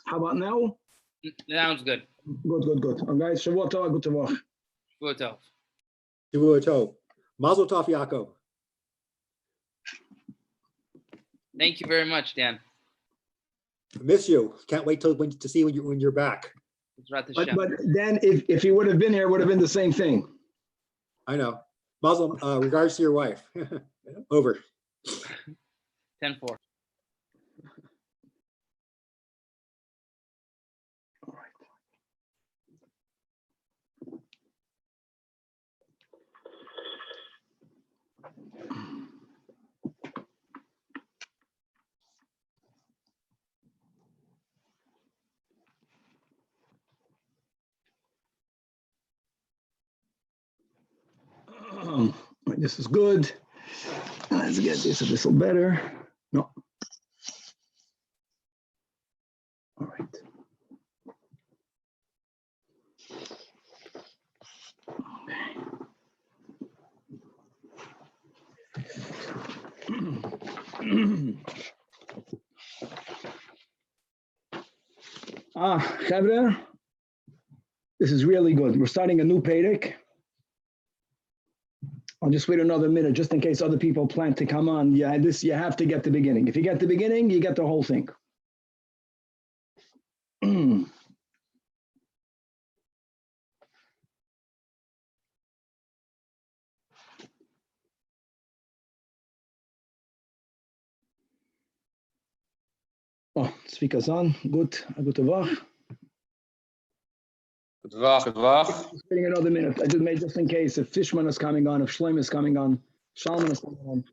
How about now? Sounds good. Good. Guys, Shavua Tov, good Tov. Shavua Tov. Shavua Tov. Mazel Tov, Yaakov. Thank you very much, Dan. I miss you. Can't wait to see when you're back. But then if he would have been here, it would have been the same thing. I know. Mazel, regards to your wife. Over. 10-4. This is good. Let's get this a little better. No. All right. Chavre, this is really good. We're starting a new Perek. I'll just wait another minute just in case other people plan to come on. Yeah, you have to get the beginning. If you get the beginning, you get the whole thing. Oh, speakers on. Good. Good Tavach. Good Tavach. Just waiting another minute. I just made just in case if Fishman is coming on, if Shloim is coming on, Shalman is coming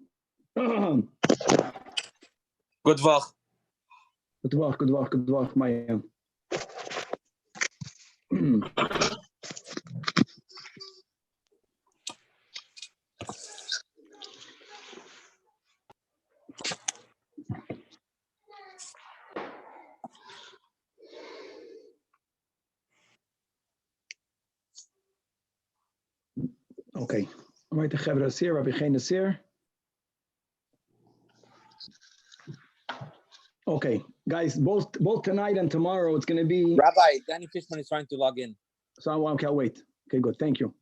on. Good Tavach. Good Tavach, Mayim. Okay. All right, the Chavre is here. Rabbi Chaim is here. Okay, guys, both tonight and tomorrow, it's going to be... Rabbi, Danny Fishman is trying to log in. So, okay, I'll wait. Okay, good. Thank you.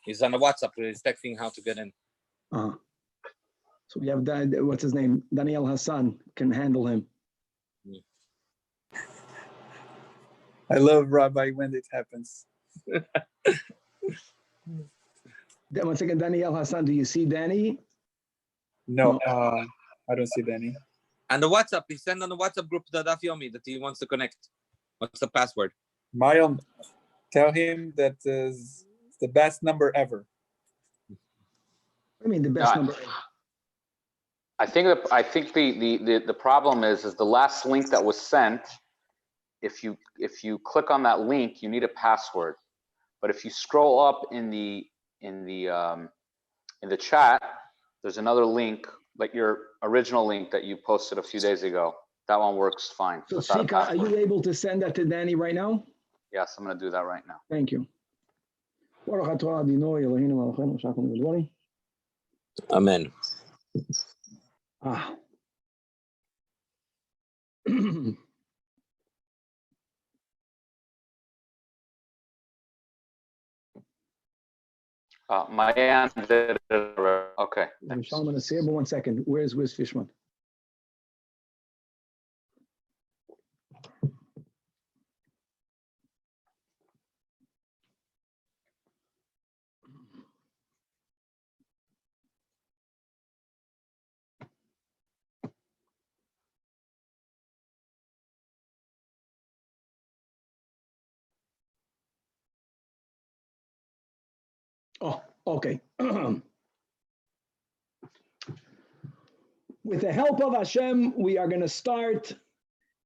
He's on the WhatsApp. He's texting how to get in. So we have, what's his name? Daniel Hassan can handle him. I love Rabbi when it happens. Once again, Daniel Hassan, do you see Danny? No, I don't see Danny. And the WhatsApp, he sent on the WhatsApp group the Daf Yomi that he wants to connect. What's the password? Mayon, tell him that is the best number ever. I mean, the best number ever. I think the problem is the last link that was sent. If you click on that link, you need a password. But if you scroll up in the chat, there's another link, like your original link that you posted a few days ago. That one works fine. So Sika, are you able to send that to Danny right now? Yes, I'm going to do that right now. Thank you. Amen. My aunt did it. Okay. Shalman is here, but 1 second. Where's Fishman? Oh, okay. With the help of Hashem, we are going to start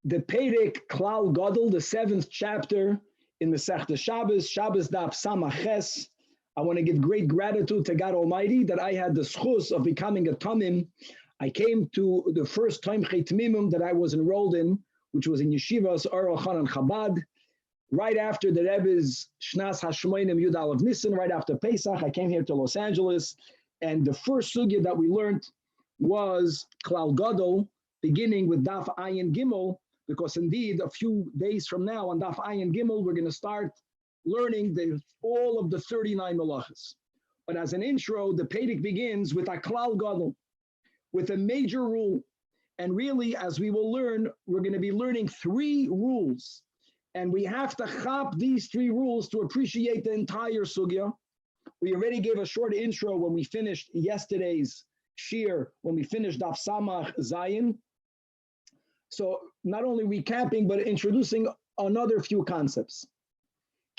the Perek Klal Gadol, the 7th chapter in the Masechta Shabbos, Shabbos Daf Samaches. I want to give great gratitude to God Almighty that I had the schus of becoming a Tamim. I came to the first time Tamimim that I was enrolled in, which was in Yeshivas Or Elchanan and Chabad. Right after the Rebbe's Shnas Hashmoinim Yud Aleph Nisan, right after Pesach, I came here to Los Angeles, and the first sugya that we learned was Klal Gadol, beginning with Daf Ayin Gimel, because indeed a few days from now on Daf Ayin Gimel, we're going to start learning all of the 39 malachas. But as an intro, the Pedic begins with a klal gadol, with a major rule. And really, as we will learn, we're going to be learning 3 rules. And we have to chop these 3 rules to appreciate the entire sugya. We already gave a short intro when we finished yesterday's shiur, when we finished Daf Samach Zayin. So not only recapping, but introducing another few concepts.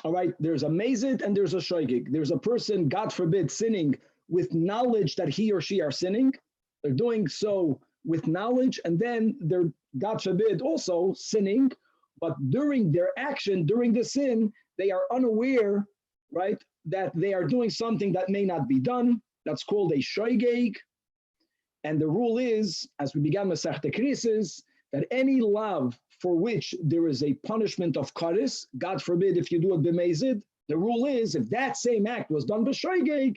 All right, there's a mazid and there's a shoygig. There's a person, God forbid, sinning with knowledge that he or she are sinning. They're doing so with knowledge, and then they're, God forbid, also sinning, but during their action, during the sin, they are unaware, right, that they are doing something that may not be done. That's called a shoygig. And the rule is, as we began Masechta Krisis, that any lav for which there is a punishment of karis, God forbid if you do it b'mezid, the rule is if that same act was done b'shoygeg,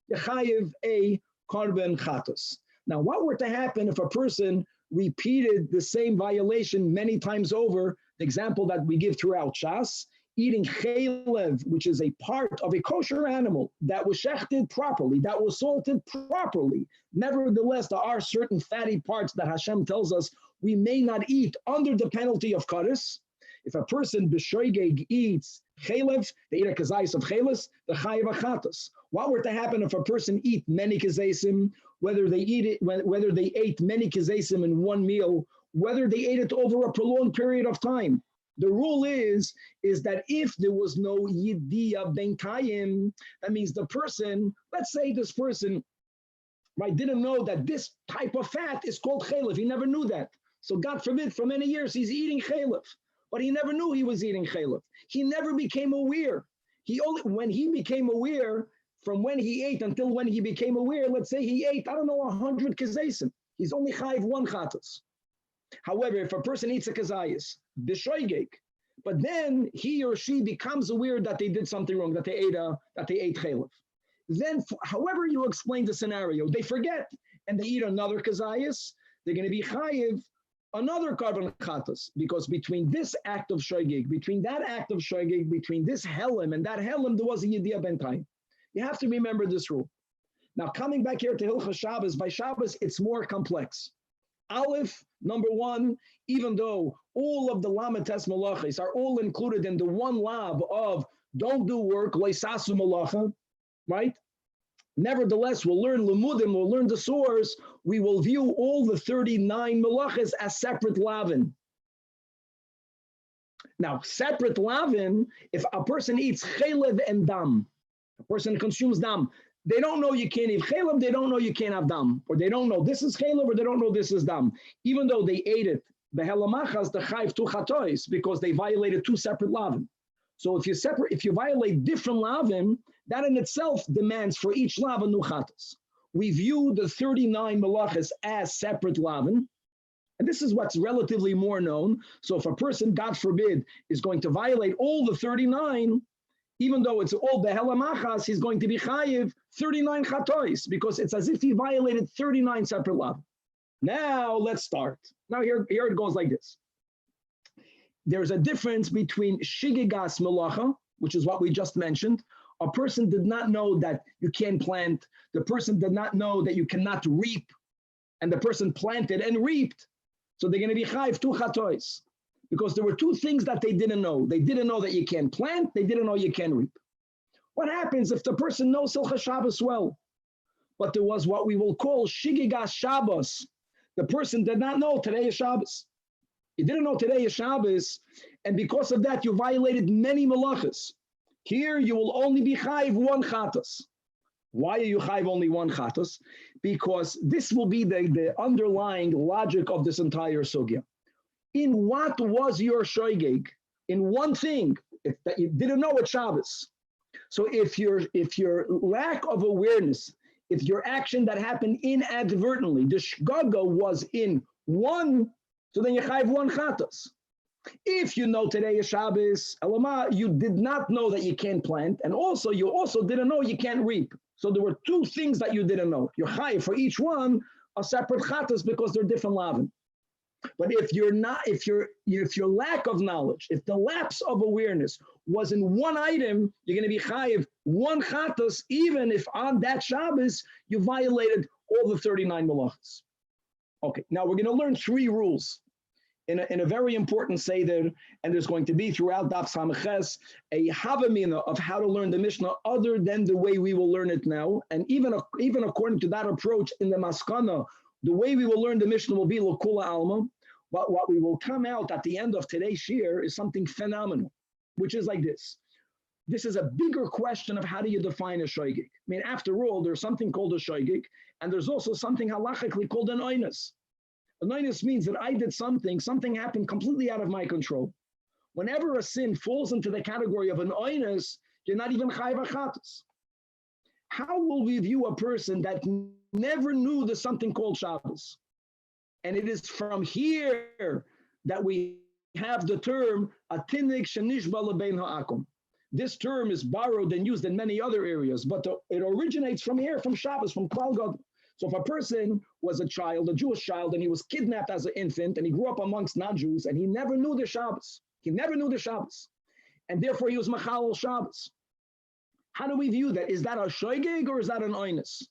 you chayiv a karben chatos. Now, what were to happen if a person repeated the same violation many times over? The example that we give throughout Shas, eating chaylev, which is a part of a kosher animal that was shechted properly, that was salted properly. Nevertheless, there are certain fatty parts that Hashem tells us we may not eat under the penalty of karis. If a person b'shoygeg eats chaylev, they eat a kazayis of chayles, the chayiv achatos. What were to happen if a person eat many kazaysim, whether they ate many kazaysim in one meal, whether they ate it over a prolonged period of time? The rule is that if there was no yidiyah benkayim, that means the person, let's say this person, right, didn't know that this type of fat is called chaylev. He never knew that. So God forbid, for many years, he's eating chaylev, but he never knew he was eating chaylev. He never became aware. When he became aware, from when he ate until when he became aware, let's say he ate, 100 kazaysim. He's only chayiv 1 chatos. However, if a person eats a kazayis, b'shoygeg, but then he or she becomes aware that they did something wrong, that they ate chaylev, then however you explain the scenario, they forget and they eat another kazayis, they're going to be chayiv another karban chatos, because between this act of shoygeg, between that act of shoygeg, between this helim and that helim, there was a yidiyah bentayim. You have to remember this rule. Now, coming back here to Hilchos Shabbos, by Shabbos, it's more complex. Aleph, number 1, even though all of the lamates malachis are all included in the one lab of don't do work, leisasu malacha, right? Nevertheless, we'll learn limudim, we'll learn the source, we will view all the 39 malachas as separate lavin. Now, separate lavin, if a person eats chaylev and dam, a person consumes dam, they don't know you can't eat chaylev, they don't know you can't have dam, or they don't know this is chaylev, or they don't know this is dam. Even though they ate it, behelamachas, the chayv 2 chatois, because they violated 2 separate lavin. So if you violate different lavin, that in itself demands for each lavin new chatos. We view the 39 malachas as separate lavin, and this is what's relatively more known. So if a person, God forbid, is going to violate all the 39, even though it's all behelamachas, he's going to be chayiv 39 chatois, because it's as if he violated 39 separate lavin. Now let's start. Now here it goes like this. There's a difference between shigigas malacha, which is what we just mentioned. A person did not know that you can't plant. The person did not know that you cannot reap. And the person planted and reaped. So they're going to be chayiv 2 chatois. Because there were 2 things that they didn't know. They didn't know that you can't plant. They didn't know you can reap. What happens if the person knows Hilchos Shabbos well, but there was what we will call shigigas Shabbos? The person did not know today is Shabbos. You didn't know today is Shabbos, and because of that, you violated many malachas. Here, you will only be chayiv 1 chatos. Why are you chayiv only 1 chatos? Because this will be the underlying logic of this entire sugya. In what was your shoygeg? In one thing, that you didn't know it's Shabbos. So if your lack of awareness, if your action that happened inadvertently, the shgaga was in 1, so then you chayiv 1 chatos. If you know today is Shabbos, you did not know that you can't plant, and you also didn't know you can't reap. So there were 2 things that you didn't know. You're chayiv for each one a separate chatos because they're different lavin. But if your lack of knowledge, if the lapse of awareness was in one item, you're going to be chayiv one chatos, even if on that Shabbos you violated all the 39 malachas. Okay, now we're going to learn 3 rules in a very important seder, and there's going to be throughout Daf Samches a havamina of how to learn the Mishnah other than the way we will learn it now. And even according to that approach in the Maskana, the way we will learn the Mishnah will be L'Kula Alma. But what we will come out at the end of today's shiur is something phenomenal, which is like this. This is a bigger question of how do you define a shoygig. I mean, after all, there's something called a shoygig, and there's also something halachically called an oinus. An oinus means that I did something happened completely out of my control. Whenever a sin falls into the category of an oinus, you're not even chayiv achatos. How will we view a person that never knew there's something called Shabbos? And it is from here that we have the term atinik shenishba lebein ha'akum. This term is borrowed and used in many other areas, but it originates from here, from Shabbos, from Klal Gadol. So if a person was a child, a Jewish child, and he was kidnapped as an infant, and he grew up amongst non-Jews, and he never knew the Shabbos. He never knew the Shabbos. And therefore he was Machal Shabbos. How do we view that? Is that a shoygig or is that an oinus?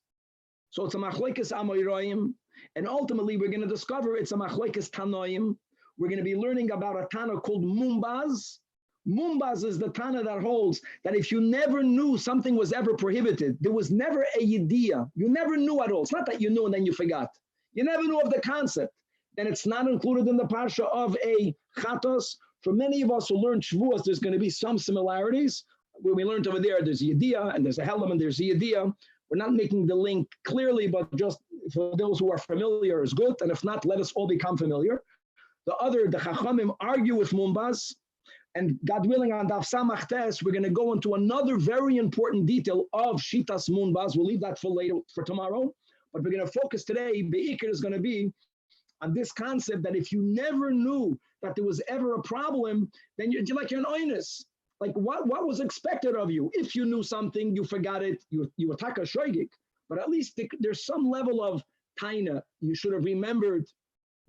So it's a machlokes amoyroim, and ultimately we're going to discover it's a machlokes tanoim. We're going to be learning about a Tana called Mumbaz. Mumbaz is the Tana that holds that if you never knew something was ever prohibited, there was never a yediyah. You never knew at all. It's not that you knew and then you forgot. You never knew of the concept. Then it's not included in the parsha of a chatos. For many of us who learn Shavuos, there's going to be some similarities. Where we learned over there, there's a yediyah and there's a helam and there's a yediyah. We're not making the link clearly, but just for those who are familiar is good. And if not, let us all become familiar. The Chachamim argue with Mumbaz. And God willing, on Daf Samach Tes, we're going to go into another very important detail of Shitas Munbaz. We'll leave that for later, for tomorrow. But we're going to focus today, Be'ikr is going to be on this concept that if you never knew that there was ever a problem, then you're like you're an oinus. Like what was expected of you? If you knew something, you forgot it, you attack a shoygig. But at least there's some level of taina. You should have remembered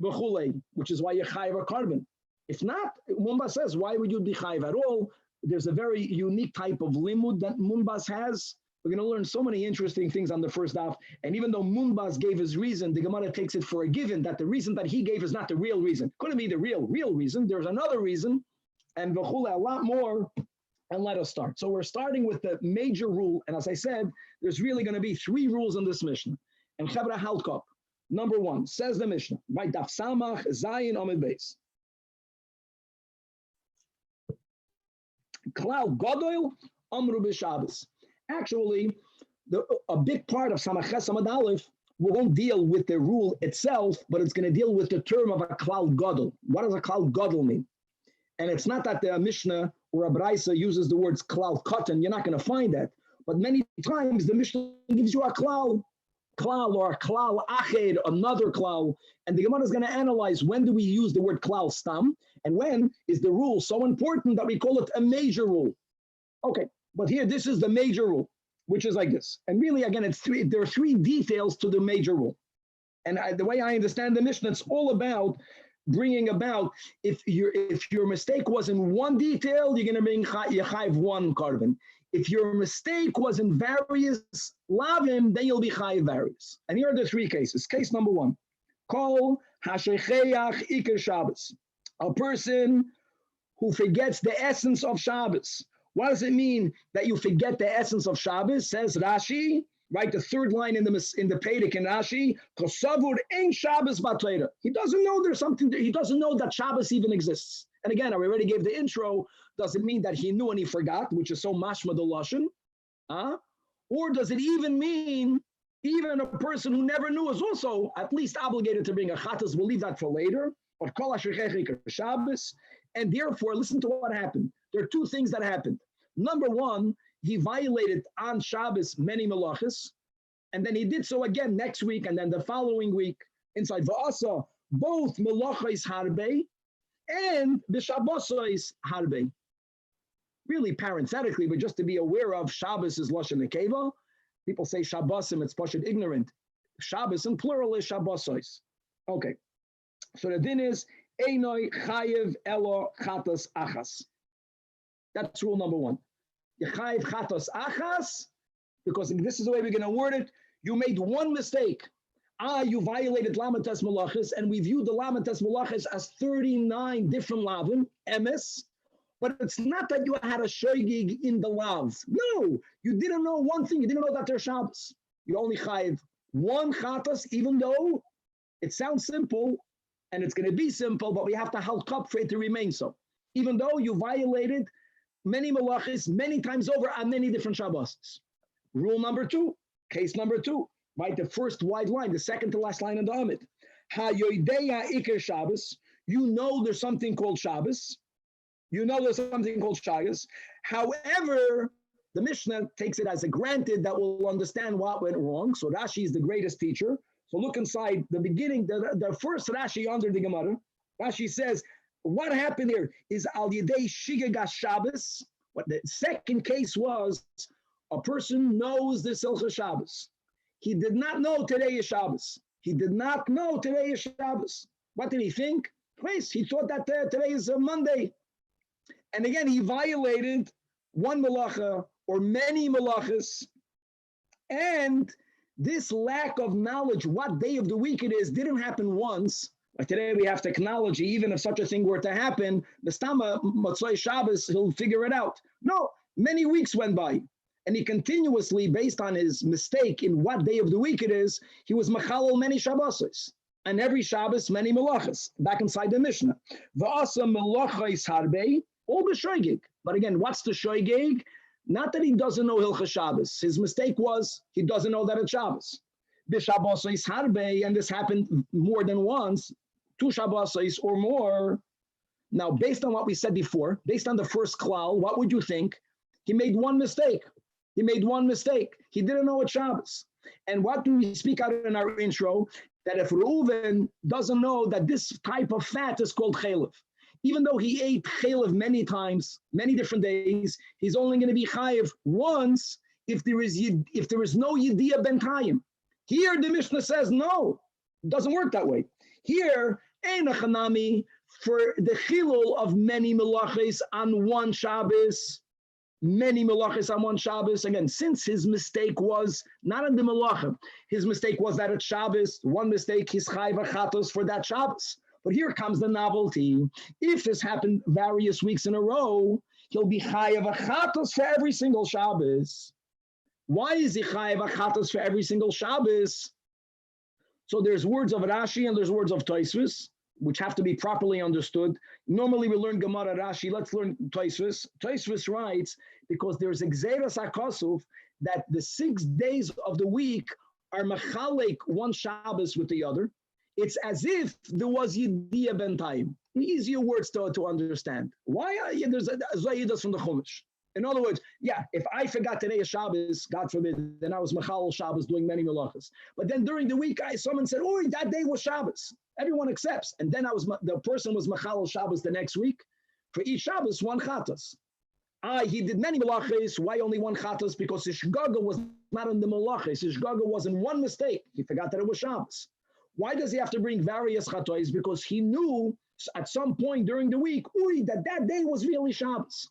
b'chulei, which is why you chayiv a carbon. If not, Mumbaz says, why would you be chayiv at all? There's a very unique type of limud that Mumbaz has. We're going to learn so many interesting things on the first daf. And even though Mumbaz gave his reason, the Gemara takes it for a given that the reason that he gave is not the real reason. Couldn't be the real reason. There's another reason, and v'chule a lot more. And let us start. So we're starting with the major rule. And as I said, there's really going to be 3 rules in this Mishnah. And Chevra Halkop, number 1, says the Mishnah, by Daf Samach Zayin Amid Beis. Klal Gadol Amru B'Shabbos. Actually, a big part of Samaches Amad Aleph won't deal with the rule itself, but it's going to deal with the term of a Klal Gadol. What does a Klal Gadol mean? And it's not that the Mishnah or a Braisa uses the words Klal Katan. You're not going to find that. But many times the Mishnah gives you a Klal or a Klal Ached, another Klal. And the Gemara is going to analyze when do we use the word Klal Stam, and when is the rule so important that we call it a major rule. Okay, but here this is the major rule, which is like this. And really, again, there are 3 details to the major rule. And the way I understand the Mishnah, it's all about bringing about, if your mistake was in one detail, you're going to bring Yechayiv 1 carbon. If your mistake was in various lavim, then you'll be Chayiv various. And here are the 3 cases. Case number 1, Kol Hashecheach Iker Shabbos. A person who forgets the essence of Shabbos. What does it mean that you forget the essence of Shabbos? Says Rashi, right? The 3rd line in the Pedic in Rashi, Kosavur ein Shabbos batleira. He doesn't know there's something. He doesn't know that Shabbos even exists. And again, I already gave the intro. Does it mean that he knew and he forgot, which is so mashma the lashon? Or does it even mean even a person who never knew is also at least obligated to bring a chatas? We'll leave that for later. Or kol hashecheach Shabbos. And therefore, listen to what happened. There are 2 things that happened. Number 1, he violated on Shabbos many melachos, and then he did so again next week, and then the following week inside Va'asa, both melachos harbe and b'shabbosos harbe. Really parenthetically, but just to be aware of, Shabbos is lashon nekeva. People say Shabbosim, it's pashut ignorant. Shabbos in plural is shabbosos. Okay. So the din is Einoi chayev elo chatas achas. That's rule number one. You chayev chatas achas, because this is the way we're going to word it. You made one mistake. You violated lamates malachis, and we viewed the lamates malachis as 39 different lavim, emes. But it's not that you had a shoygig in the lavs. No, you didn't know one thing. You didn't know that they're Shabbos. You only chayev one chatas, even though it sounds simple, and it's going to be simple, but we have to help up for it to remain so. Even though you violated many malachis many times over on many different Shabbos. Rule number two, case number two, right? The first wide line, the second to last line in the Amid. Ha-yoideya iker Shabbos. You know there's something called Shabbos. You know there's something called Shabbos. However, the Mishnah takes it as a granted that we'll understand what went wrong. So Rashi is the greatest teacher. So look inside the beginning, the first Rashi under the Gemara. Rashi says, what happened here is al yedei shigagas Shabbos. What the second case was, a person knows the Silcha Shabbos. He did not know today is Shabbos. He did not know today is Shabbos. What did he think? Please, he thought that today is a Monday. And again, he violated one malacha or many malachas. And this lack of knowledge, what day of the week it is, didn't happen once. Like today we have technology, even if such a thing were to happen, the Stama Motzei Shabbos, he'll figure it out. No, many weeks went by. And he continuously, based on his mistake in what day of the week it is, he was machalal many Shabbos. And every Shabbos, many malachas. Back inside the Mishnah. V'asa malachais harbe, all b'shoigig. But again, what's the shoigig? Not that he doesn't know Hilchas Shabbos. His mistake was he doesn't know that it's Shabbos. B'Shabbosais harbe, and this happened more than once, 2 Shabbosais or more. Now, based on what we said before, based on the first klal, what would you think? He made one mistake. He made one mistake. He didn't know it's Shabbos. And what do we speak out in our intro? That if Reuven doesn't know that this type of fat is called chalev, even though he ate chalev many times, many different days, he's only going to be chayev once if there is no yediyah bentayim. Here the Mishnah says no, it doesn't work that way. Here, ein achanami for the chilul of many melachos on one Shabbos. Many malachas on one Shabbos. Again, since his mistake was not in the malacha, his mistake was that it's Shabbos. One mistake, he's chayav achatos for that Shabbos. But here comes the novelty. If this happened various weeks in a row, he'll be chayav achatos for every single Shabbos. Why is he chayav achatos for every single Shabbos? So there's words of Rashi and there's words of Tosfos, which have to be properly understood. Normally we learn Gemara Rashi, let's learn Tosfos. Tosfos writes, because there's Gzeras HaKosuf, that the 6 days of the week are machalek one Shabbos with the other. It's as if there was Yediyah Bentayim. Easier words to understand. Why? There's Zayidas from the Chumash. In other words, yeah, if I forgot today is Shabbos, God forbid, then I was Machal Shabbos doing many melachas. But then during the week, someone said, oh, that day was Shabbos. Everyone accepts. And then the person was Machal Shabbos the next week. For each Shabbos, one chatas. He did many melachas. Why only one chatas? Because his shgaga was not in the melachas. His shgaga was in one mistake. He forgot that it was Shabbos. Why does he have to bring various chatos? Because he knew at some point during the week, that day was really Shabbos.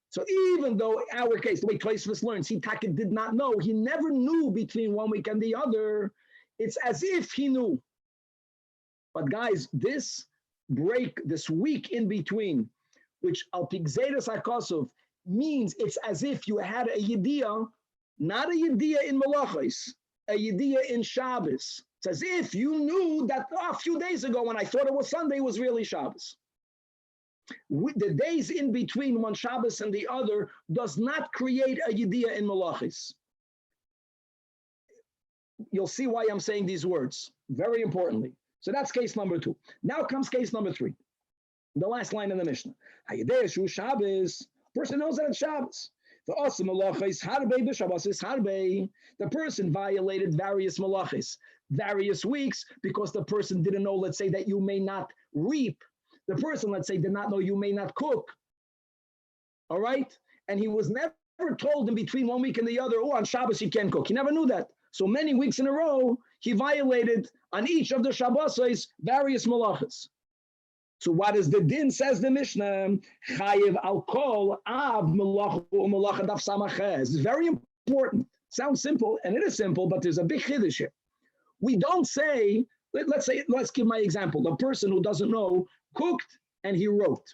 So even though our case, the way Tosfos learns, he did not know, he never knew between one week and the other, it's as if he knew. But guys, this week in between, which al pigzeres hakosov means it's as if you had a yediyah, not a yediyah in malachos, a yediyah in Shabbos. It's as if you knew that a few days ago when I thought it was Sunday, it was really Shabbos. The days in between one Shabbos and the other does not create a yediyah in malachis. You'll see why I'm saying these words, very importantly. So that's case number 2. Now comes case number 3. The last line in the Mishnah. Hayedeh Shabbos. Person knows that it's Shabbos. The person violated various malachis, various weeks, because the person didn't know, let's say, that you may not reap. The person, let's say, did not know you may not cook. All right? And he was never told in between one week and the other, on Shabbos you can cook. He never knew that. So many weeks in a row, he violated on each of the Shabbosos, various malachas. So what is the din, says the Mishnah? Chayev al kol av malacha u'malacha daf samaches. It's very important. Sounds simple, and it is simple, but there's a big chiddush here. We don't say, let's give my example. A person who doesn't know cooked and he wrote.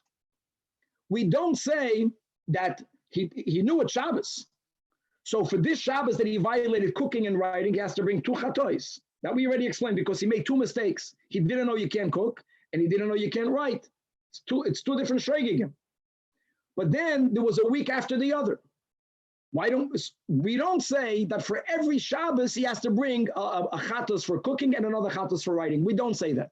We don't say that he knew it's Shabbos. So for this Shabbos that he violated cooking and writing, he has to bring 2 chatois. That we already explained, because he made 2 mistakes. He didn't know you can't cook, and he didn't know you can't write. It's two different shregigim. But then there was a week after the other. We don't say that for every Shabbos he has to bring a chatos for cooking and another chatos for writing. We don't say that.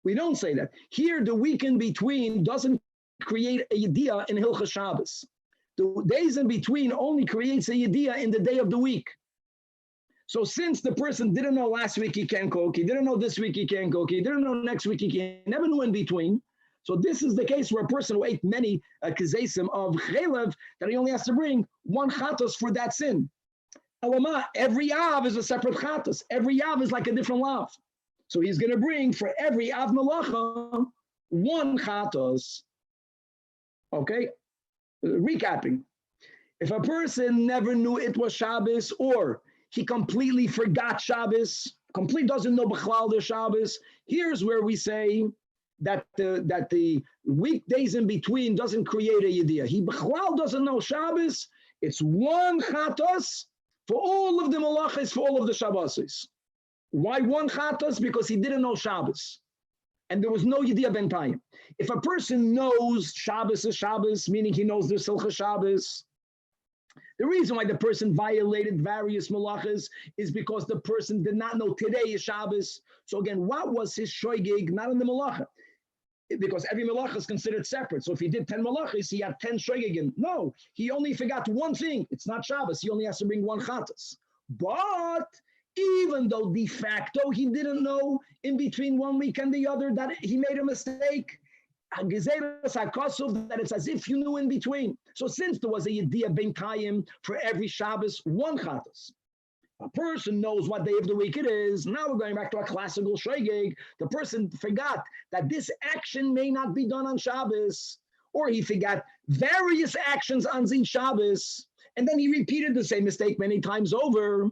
We don't say that. Here, the week in between doesn't create a yediyah in Hilchas Shabbos. The days in between only creates a yediyah in the day of the week. So since the person didn't know last week he can't cook, he didn't know this week he can't cook, he didn't know next week he never knew in between. So this is the case where a person who ate many kazesim of chelev, that he only has to bring 1 chatos for that sin. Alama, every av is a separate chatos. Every av is like a different lav. So he's going to bring for every av malacha 1 chatos. Okay, recapping. If a person never knew it was Shabbos, or he completely forgot Shabbos, completely doesn't know B'chlal the Shabbos, here's where we say that the weekdays in between doesn't create a yediyah. He B'chlal doesn't know Shabbos. It's 1 chatos for all of the malachas, for all of the Shabbosos. Why 1 chatos? Because he didn't know Shabbos, and there was no yediyah bentayim. If a person knows Shabbos is Shabbos, meaning he knows there's Silcha Shabbos, the reason why the person violated various malachas is because the person did not know today is Shabbos. So again, what was his shoygig? Not in the malacha, because every malacha is considered separate. So if he did 10 malachas, he had 10 shoygigim. No, he only forgot one thing. It's not Shabbos. He only has to bring 1 chatas. But even though de facto he didn't know in between one week and the other that he made a mistake, that it's as if you knew in between. So since there was a yediyah ben kayim for every Shabbos, 1 chatos, a person knows what day of the week it is. Now we're going back to a classical shogeg. The person forgot that this action may not be done on Shabbos, or he forgot various actions on Zin Shabbos, and then he repeated the same mistake many times over.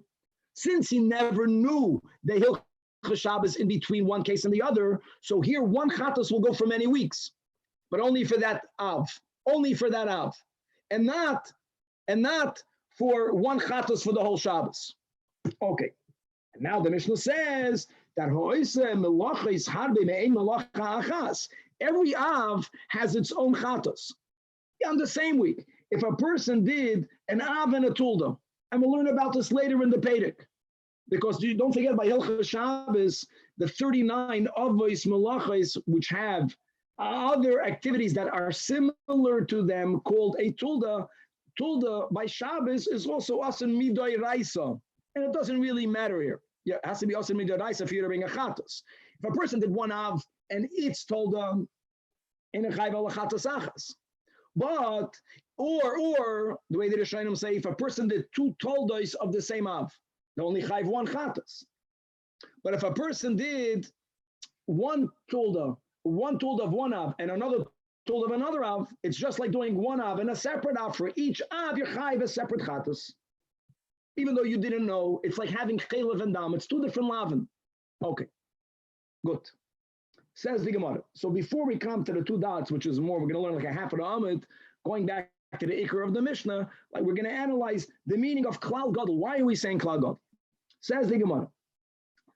Since he never knew the Hilchos Shabbos in between one case and the other, so here 1 chatos will go for many weeks, but only for that av, and not for 1 chatos for the whole Shabbos. Okay, and now the Mishnah says that every av has its own chatos. On the same week, if a person did an av and a tulda, and we'll learn about this later in the Pedic, because you don't forget by Hilchos Shabbos, the 39 avos malachos, which have other activities that are similar to them, called a tulda. Tulda by Shabbos is also asan midoi raisa, and it doesn't really matter here. Yeah, it has to be asan midoi raisa for you to bring a chatos. If a person did 1 av and it's tulda, in a chayv al chatos achas. But or the way the Rishonim say, if a person did 2 toldos of the same av, they only chayv 1 chatas. But if a person did 1 tulda of 1 av and another tulda of another av, it's just like doing 1 av and a separate av. For each av, you chayv a separate chatas. Even though you didn't know, it's like having chelev and dam. It's 2 different lavin. Okay, good. Says the Gemara. So before we come to the 2 dots, which is more, we're going to learn like a half of the Amid, going back to the Iker of the Mishnah, like we're going to analyze the meaning of Klal Gadol. Why are we saying Klal Gadol? Says the Gemara.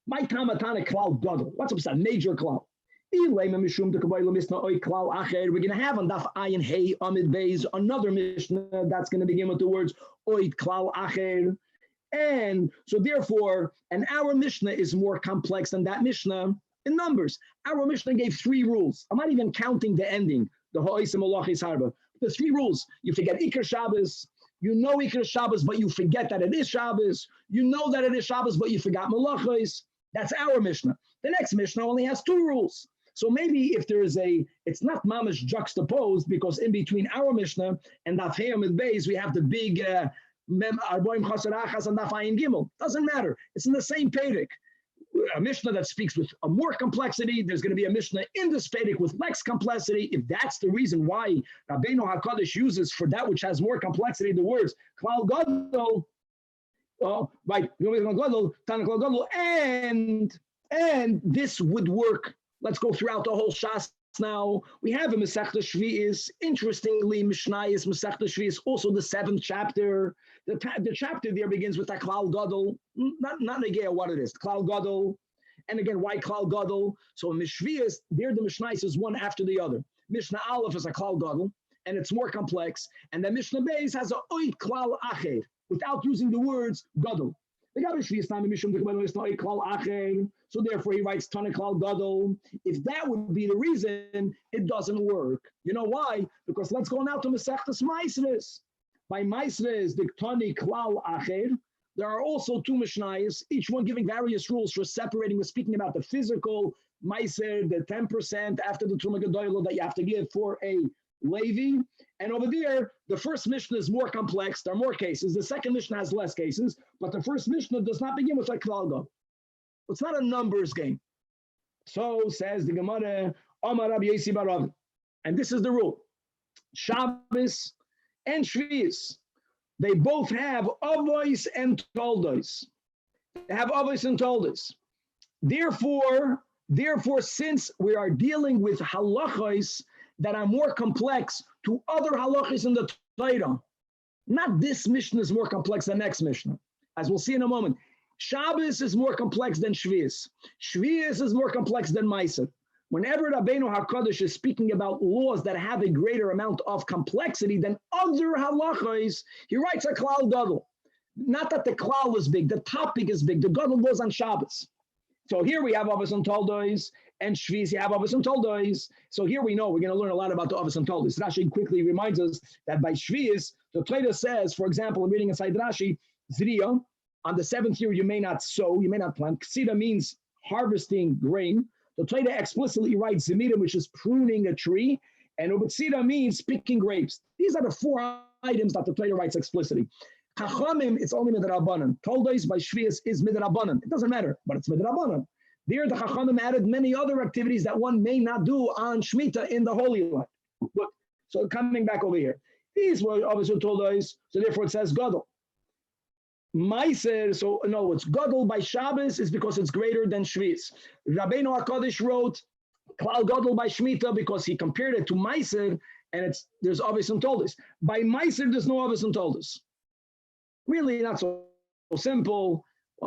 My Tamatana Klal Gadol. What's up with that major Klal? We're going to have on Daf Ayin Hey Amid Beis another Mishnah that's going to begin with the words Oid Klal Acher. And so therefore, and our Mishnah is more complex than that Mishnah in numbers. Our Mishnah gave 3 rules. I'm not even counting the ending, the Ha'is and Malachis Harba. There's 3 rules. You forget Iker Shabbos. You know Iker Shabbos, but you forget that it is Shabbos. You know that it is Shabbos, but you forgot Malachis. That's our Mishnah. The next Mishnah only has 2 rules. So maybe if there is it's not mamish juxtaposed, because in between our Mishnah and Daf Hey Amid Beis, we have the big Arboim Chasar Achas and Daf Ayin Gimel. Doesn't matter. It's in the same Pedic. a Mishnah that speaks with a more complexity. There's going to be a Mishnah in the Spedic with less complexity. If that's the reason why Rabbeinu HaKadosh uses for that which has more complexity the words Klal Gadol, right? Tanach Klal Gadol, and this would work. Let's go throughout the whole Shas now. We have a Masechta Shvi'is. Interestingly, Mishnah is Masechta Shvi'is, also the 7th chapter. The chapter there begins with a Klal Gadol, not negaya what it is, Klal Gadol. And again, why Klal Gadol? So in Mishvias, there the Mishnah is one after the other. Mishnah Aleph is a Klal Gadol, and it's more complex. And then Mishnah Beis has a Oit Klal Acher, without using the words Gadol. So therefore he writes Tanach Klal Gadol. If that would be the reason, it doesn't work. You know why? Because let's go now to Masechtas Maasros. By Maasros, the Tani Klal Acher, there are also 2 Mishnayos, each one giving various rules for separating. We're speaking about the physical Maaser, the 10% after the Truma Gedolah that you have to give for a Levi. And over there, the first Mishnah is more complex. There are more cases. The second Mishnah has less cases, but the first Mishnah does not begin with a Klal Gadol. It's not a numbers game. So says the Gemara, Amar Rabbi Yosi bar Rav. And this is the rule. Shabbos and Shvi'is, they both have Avos and Toldos. They have Avos and Toldos. Therefore, since we are dealing with halachos that are more complex to other halachos in the Torah, not this Mishnah is more complex than next Mishnah, as we'll see in a moment. Shabbos is more complex than Shvi'is. Shvi'is is more complex than Maaser. Whenever Rabbeinu HaKadosh is speaking about laws that have a greater amount of complexity than other halachos, he writes a Klal Gadol. Not that the Klal is big, the topic is big. The Gadol goes on Shabbos. So here we have Avos and Toldos, and Shvi'is, you have Avos and Toldos. So here we know we're going to learn a lot about the Avos and Toldos. Rashi quickly reminds us that by Shvi'is, the Torah says, for example, I'm reading inside Rashi, Zriya, on the 7th year you may not sow, you may not plant. Ksida means harvesting grain. The Torah explicitly writes Zemira, which is pruning a tree, and Ubetzira means picking grapes. These are the 4 items that the Torah writes explicitly. Chachamim, it's only midrabanan. Toldos by Shvi'is is midrabanan. It doesn't matter, but it's midrabanan. There, the Chachamim added many other activities that one may not do on Shemitah in the Holy Land. Look, so coming back over here, these were obviously Toldos, so therefore it says Gadol. Maaser, so in other words, Gadol by Shabbos is because it's greater than Shvi'is. Rabbeinu HaKadosh wrote Klal Gadol by Shemitah because he compared it to Maaser, and there's Avos and Toldos. By Maaser, there's no Avos and Toldos. Really not so simple.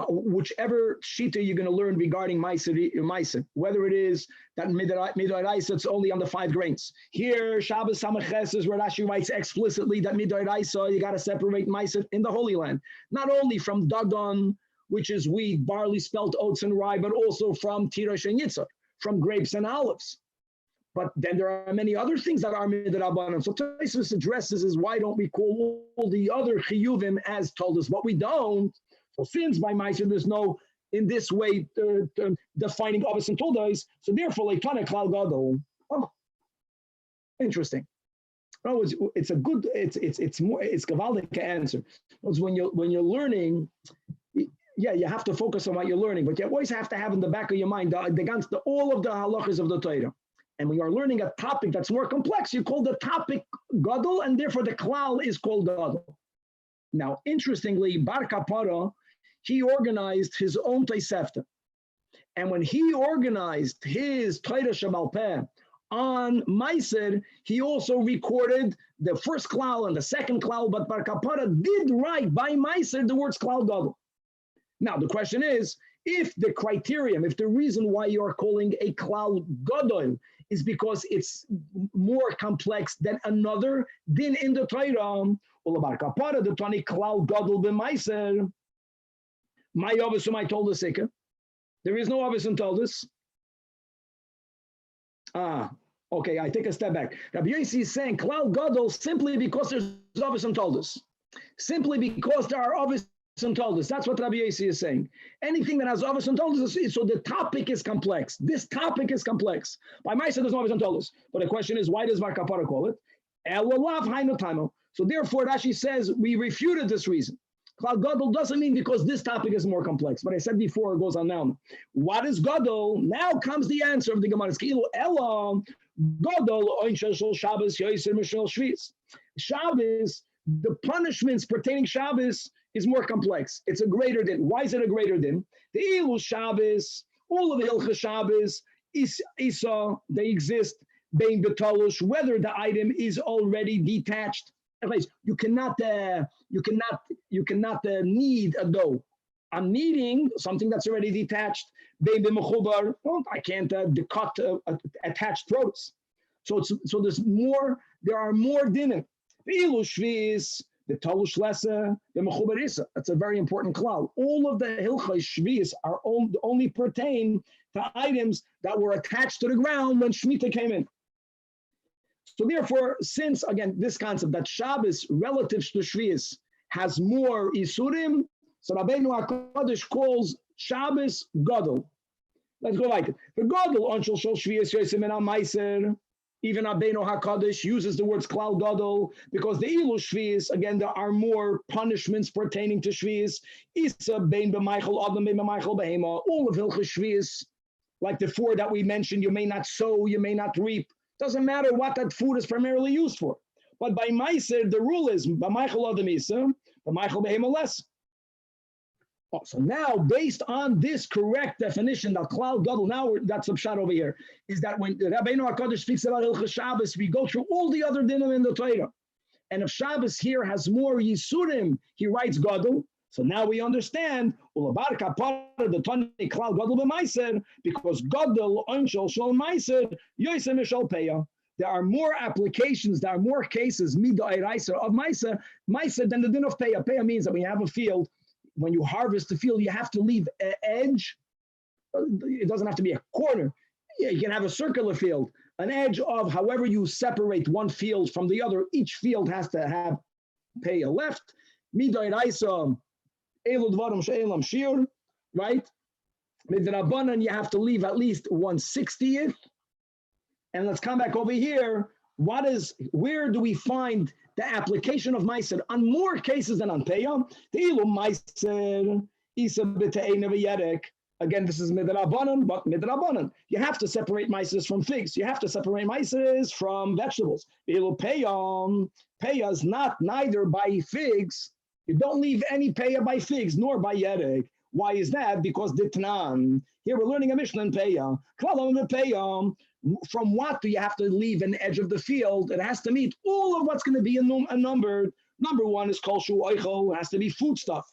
Whichever shita you're going to learn regarding Maaser, whether it is that Midrash, it's only on the 5 grains. Here, Shabbos Samaches is where Rashi writes explicitly that Midrash, you got to separate Maaser in the Holy Land, not only from Dagon, which is wheat, barley, spelt, oats, and rye, but also from Tirash and Yitzhak, from grapes and olives. But then there are many other things that are midrabanan. So Tosfos addresses is why don't we call all the other chiyuvim as told us, but we don't. So since by Maaser there's no in this way defining Avos and Toldos, so therefore like Tanach Klal Gadol. Oh, interesting. No, it's a good. It's more. It's gavaldic answer. Because when you're learning, yeah, you have to focus on what you're learning, but you always have to have in the back of your mind all of the halachas of the Torah. And when you are learning a topic that's more complex, you call the topic Gadol, and therefore the klal is called Gadol. Now, interestingly, Bar Kapara, he organized his own Tosefta. And when he organized his Torah Shemal Peh on Maaser, he also recorded the first klal and the second klal, but Bar Kapara did write by Maaser the words klal Gadol. Now, the question is, if the criterion, if the reason why you are calling a klal Gadol is because it's more complex than another din in the Torah, Bar Kapara, the Tani klal Gadol b'Maaser, my Avos my told us there is no Avos and told us. Okay, I take a step back. Rabbi Yosi is saying klal Gadol simply because there's Avos and told us. Simply because there are Avos and told us. That's what Rabbi Yosi is saying. Anything that has Avos and told us, so the topic is complex. This topic is complex. By Maaser, there's no Avos and told us. But the question is, why does Bar Kapara call it? So therefore, Rashi says we refuted this reason. Klal Gadol doesn't mean because this topic is more complex. But I said before, it goes on now. What is Gadol? Now comes the answer of the Gemara. Ela Gadol Oinshel Shabbos Yoiser Mishel Shvis. Shabbos, the punishments pertaining Shabbos is more complex. It's a greater din. Why is it a greater din? The Ilu Shabbos, all of the Hilchah Shabbos, Isa, they exist. Bein betalush, whether the item is already detached. You cannot knead a dough. I'm kneading something that's already detached. Bein b'mechubar, I can't cut attached produce. So there are more dinim. The ilu shvis, the talush lesa, the mechubar isa. That's a very important klal. All of the hilchos shvis are only pertain to items that were attached to the ground when Shemitah came in. So therefore, since, again, this concept that Shabbos relative to Shvius has more Isurim, so Rabbeinu HaKadosh calls Shabbos Gadol. Let's go like it. The Gadol, Onshel Shol Shvius Yosim and Al-Maiser, even Rabbeinu HaKadosh uses the words Klal Gadol, because the Ilu Shvius, again, there are more punishments pertaining to Shvius. Isa Bein B'Maichel Adam Bein B'Maichel Behema, all of Hilchos Shvius, like the four that we mentioned, you may not sow, you may not reap. Doesn't matter what that food is primarily used for. But by Meiser, the rule is B'Maichel Adam Isa, B'Maichel Behema less. So now, based on this correct definition, that Klal Gadol, now that's the shot over here, is that when Rabbeinu HaKadosh speaks about Hilchos Shabbos, we go through all the other dinim in the Torah. And if Shabbos here has more Yisurim, he writes Gadol. So now we understand Ulabarka part of the Tani Klal Gadol b'Maiser, because Gadol Onshel Shol Maiser Yoisem Mishal Peya. There are more applications, there are more cases Midairaisa of Maiser than the din of Peya. Peya means that when you have a field, when you harvest the field, you have to leave an edge. It doesn't have to be a corner. You can have a circular field, an edge of however you separate one field from the other. Each field has to have Peya left. Midairaisa. Shiur, right? Midrabanan, you have to leave at least 1/60th. And let's come back over here. Where do we find the application of Meiser on more cases than on Peya? The Ilu Meiser, Isa B'Te'ena V'Yerek. Again, this is Midrabanan, but Midrabanan. You have to separate Meisers from figs. You have to separate Meisers from vegetables. The Ilu Peya is not neither by figs. You don't leave any Peya by figs, nor by Yerek. Why is that? Because Ditnan. Here we're learning a Mishnah in Peya. From what do you have to leave an edge of the field? It has to meet all of what's going to be numbered. Number one is Kol Shu Oicho. It has to be food stuff.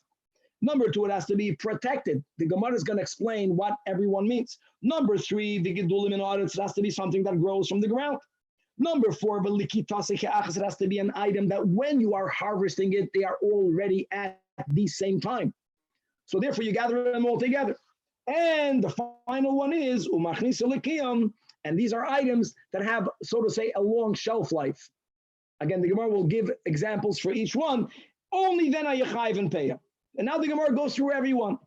Number two, it has to be protected. The Gemara is going to explain what everyone means. Number three, the Gedulim in Aretz, it has to be something that grows from the ground. Number four, it has to be an item that when you are harvesting it, they are already at the same time. So therefore, you gather them all together. And the final one is and these are items that have, so to say, a long shelf life. Again, the Gemara will give examples for each one. Only then are you chayiv and peya. And now the Gemara goes through every one.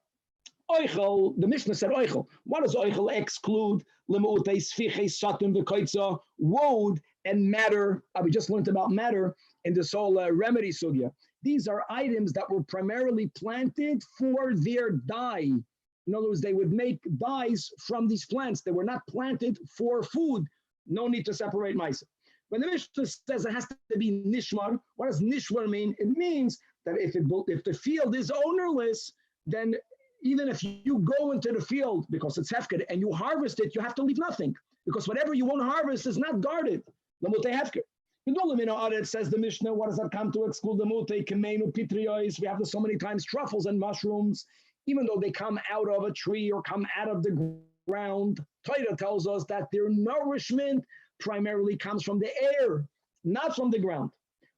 Oichel, the Mishnah said oichel. What does oichel exclude? Woad and matter. We just learned about matter in this whole remedy sugya. These are items that were primarily planted for their dye. In other words, they would make dyes from these plants. They were not planted for food. No need to separate mice. When the Mishnah says it has to be nishmar, what does nishmar mean? It means that if the field is ownerless, then even if you go into the field because it's hefker and you harvest it, you have to leave nothing because whatever you want to harvest is not guarded. It says the Mishnah, what does that come to exclude? We have this so many times, truffles and mushrooms, even though they come out of a tree or come out of the ground. Torah tells us that their nourishment primarily comes from the air, not from the ground.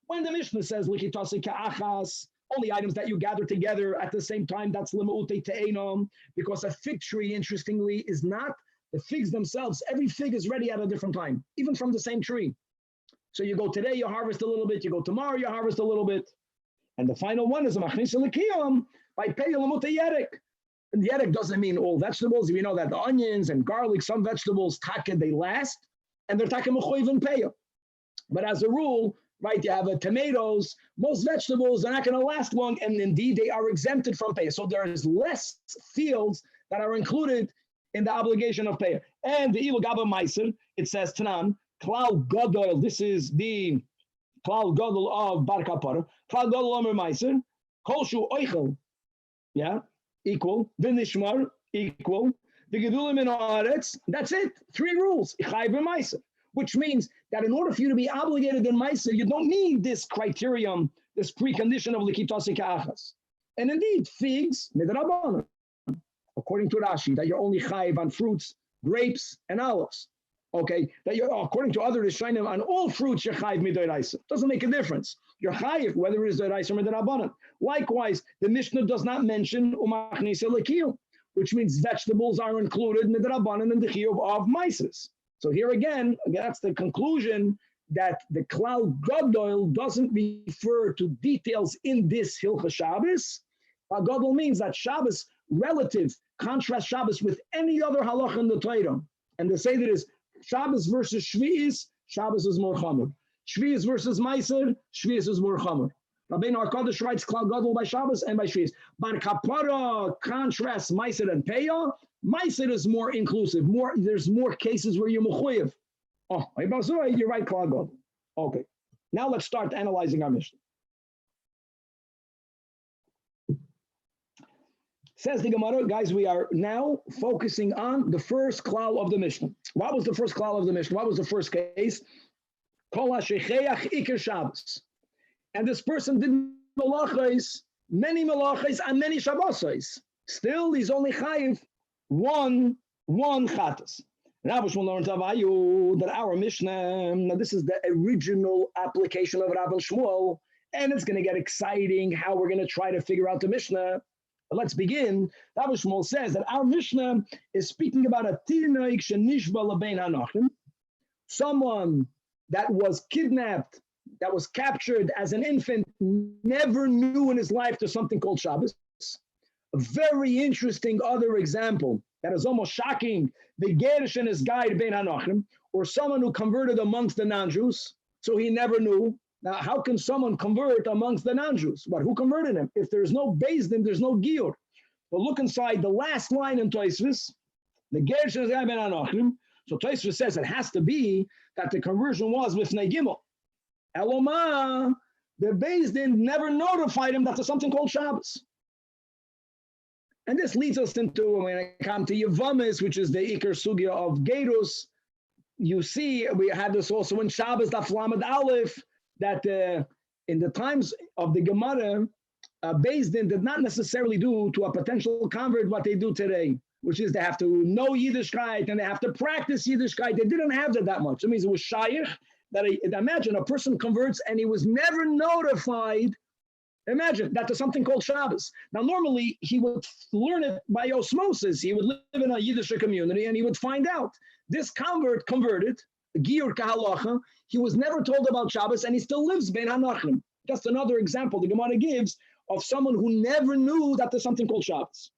When the Mishnah says, only items that you gather together at the same time, that's lima'ute te'enom, because a fig tree, interestingly, is not the figs themselves. Every fig is ready at a different time, even from the same tree. So you go today, you harvest a little bit. You go tomorrow, you harvest a little bit. And the final one is a machnis l'kiyam by pe'elamute yerek. And yerek doesn't mean all vegetables. We know that the onions and garlic, some vegetables, they last, and they're mechoiv and peya. But as a rule, right, you have tomatoes, most vegetables are not going to last long, and indeed they are exempted from pay. So there is less fields that are included in the obligation of pay. And the Ilu Gaba Meiser, it says Tanan, Klal Gadol, this is the Klal Gadol of Bar Kapara, Klal Gadol Omer Meiser, Kolshu Oichel, yeah, equal, Vinishmar, equal, the Gedulim in Haaretz, that's it, 3 rules, Chayv and Meiser. Which means that in order for you to be obligated in Meiser, you don't need this criterion, this precondition of Likitasi Ka'achas. And indeed, figs, Midrabanan, according to Rashi, that you're only chayiv on fruits, grapes, and olives. Okay, that you're, according to other Rishonim, on all fruits, you're chayiv midoraisa. Doesn't make a difference. You're chayiv, whether it is doraisa or midrabanan. Likewise, the Mishnah does not mention umachnisa lekiyum, which means vegetables are included midrabanan in the chiyuv of meises. So here again, that's the conclusion that the Klal Gadol doesn't refer to details in this Hilchah Shabbos. Klal Gadol means that Shabbos relative, contrast Shabbos with any other halacha in the Torah. And the say that is Shabbos versus Shvi'is, Shabbos is more chamer. Shvi'is versus Meiser, Shvi'is is more chamer. Rabbeinu HaKadosh writes Klal Gadol by Shabbos and by Shvi'is. Bar Kapara contrasts Meiser and Peah. Meiser is more inclusive. There's more cases where you're mechuyev. Oh, you're right, Klal Gadol. Okay. Now let's start analyzing our Mishnah. Says the Gemara, guys, we are now focusing on the first klal of the Mishnah. What was the first klal of the Mishnah? What was the first case? Kol ha'shecheach iker Shabbos. And this person did malachos, many malachos, and many Shabbosos. Still, he's only chayiv one chatas. Rabbi Shmuel learned Avayu that our Mishnah, now this is the original application of Rabbi Shmuel, and it's going to get exciting how we're going to try to figure out the Mishnah. But let's begin. Rabbi Shmuel says that our Mishnah is speaking about a tinoik shenishba lebein hanachim, someone that was kidnapped, that was captured as an infant, never knew in his life there's something called Shabbos. A very interesting other example that is almost shocking, the Gerish and his guide bein hanachim, or someone who converted amongst the non-Jews, so he never knew. Now, how can someone convert amongst the non-Jews? But who converted him? If there's no beis din, there's no giur. But look inside the last line in Tosfos, the Gerish and his guide bein hanachim. So Tosfos says it has to be that the conversion was with Gimel. Eloma, the beis din never notified him that there's something called Shabbos. And this leads us into, when I come to Yevamis, which is the Iker Sugya of Gerus, you see, we had this also in Shabbos, Daf Lamed Aleph, that in the times of the Gemara, beis din did not necessarily do to a potential convert what they do today, which is they have to know Yiddishkeit and they have to practice Yiddishkeit. They didn't have that much. It means it was shaykh, that imagine a person converts and he was never notified. Imagine that there's something called Shabbos. Now, normally he would learn it by osmosis. He would live in a Yiddish community and he would find out. This convert converted, Giur Kahalacha, he was never told about Shabbos and he still lives bein hanachim. Just another example the Gemara gives of someone who never knew that there's something called Shabbos.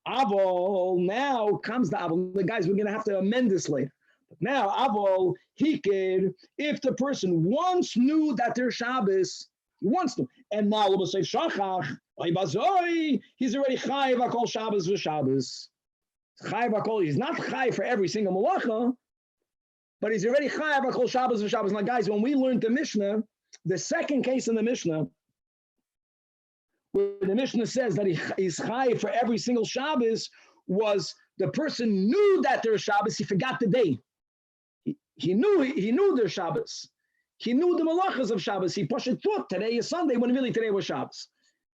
Avol, now comes the Avol. The guys, we're going to have to amend this later. But now, Avol, Hikir, if the person once knew that there's Shabbos, he wants to. And now, he's already chayiv akol Shabbos v'Shabbos. Chayiv akol, he's not chayiv for every single malacha, but he's already chayiv akol Shabbos v'Shabbos. Now, guys, when we learned the Mishnah, the second case in the Mishnah, where the Mishnah says that he's chayiv for every single Shabbos, was the person knew that there's Shabbos, he forgot the day. He knew there's Shabbos. He knew the malachas of Shabbos. He thought today is Sunday when really today was Shabbos.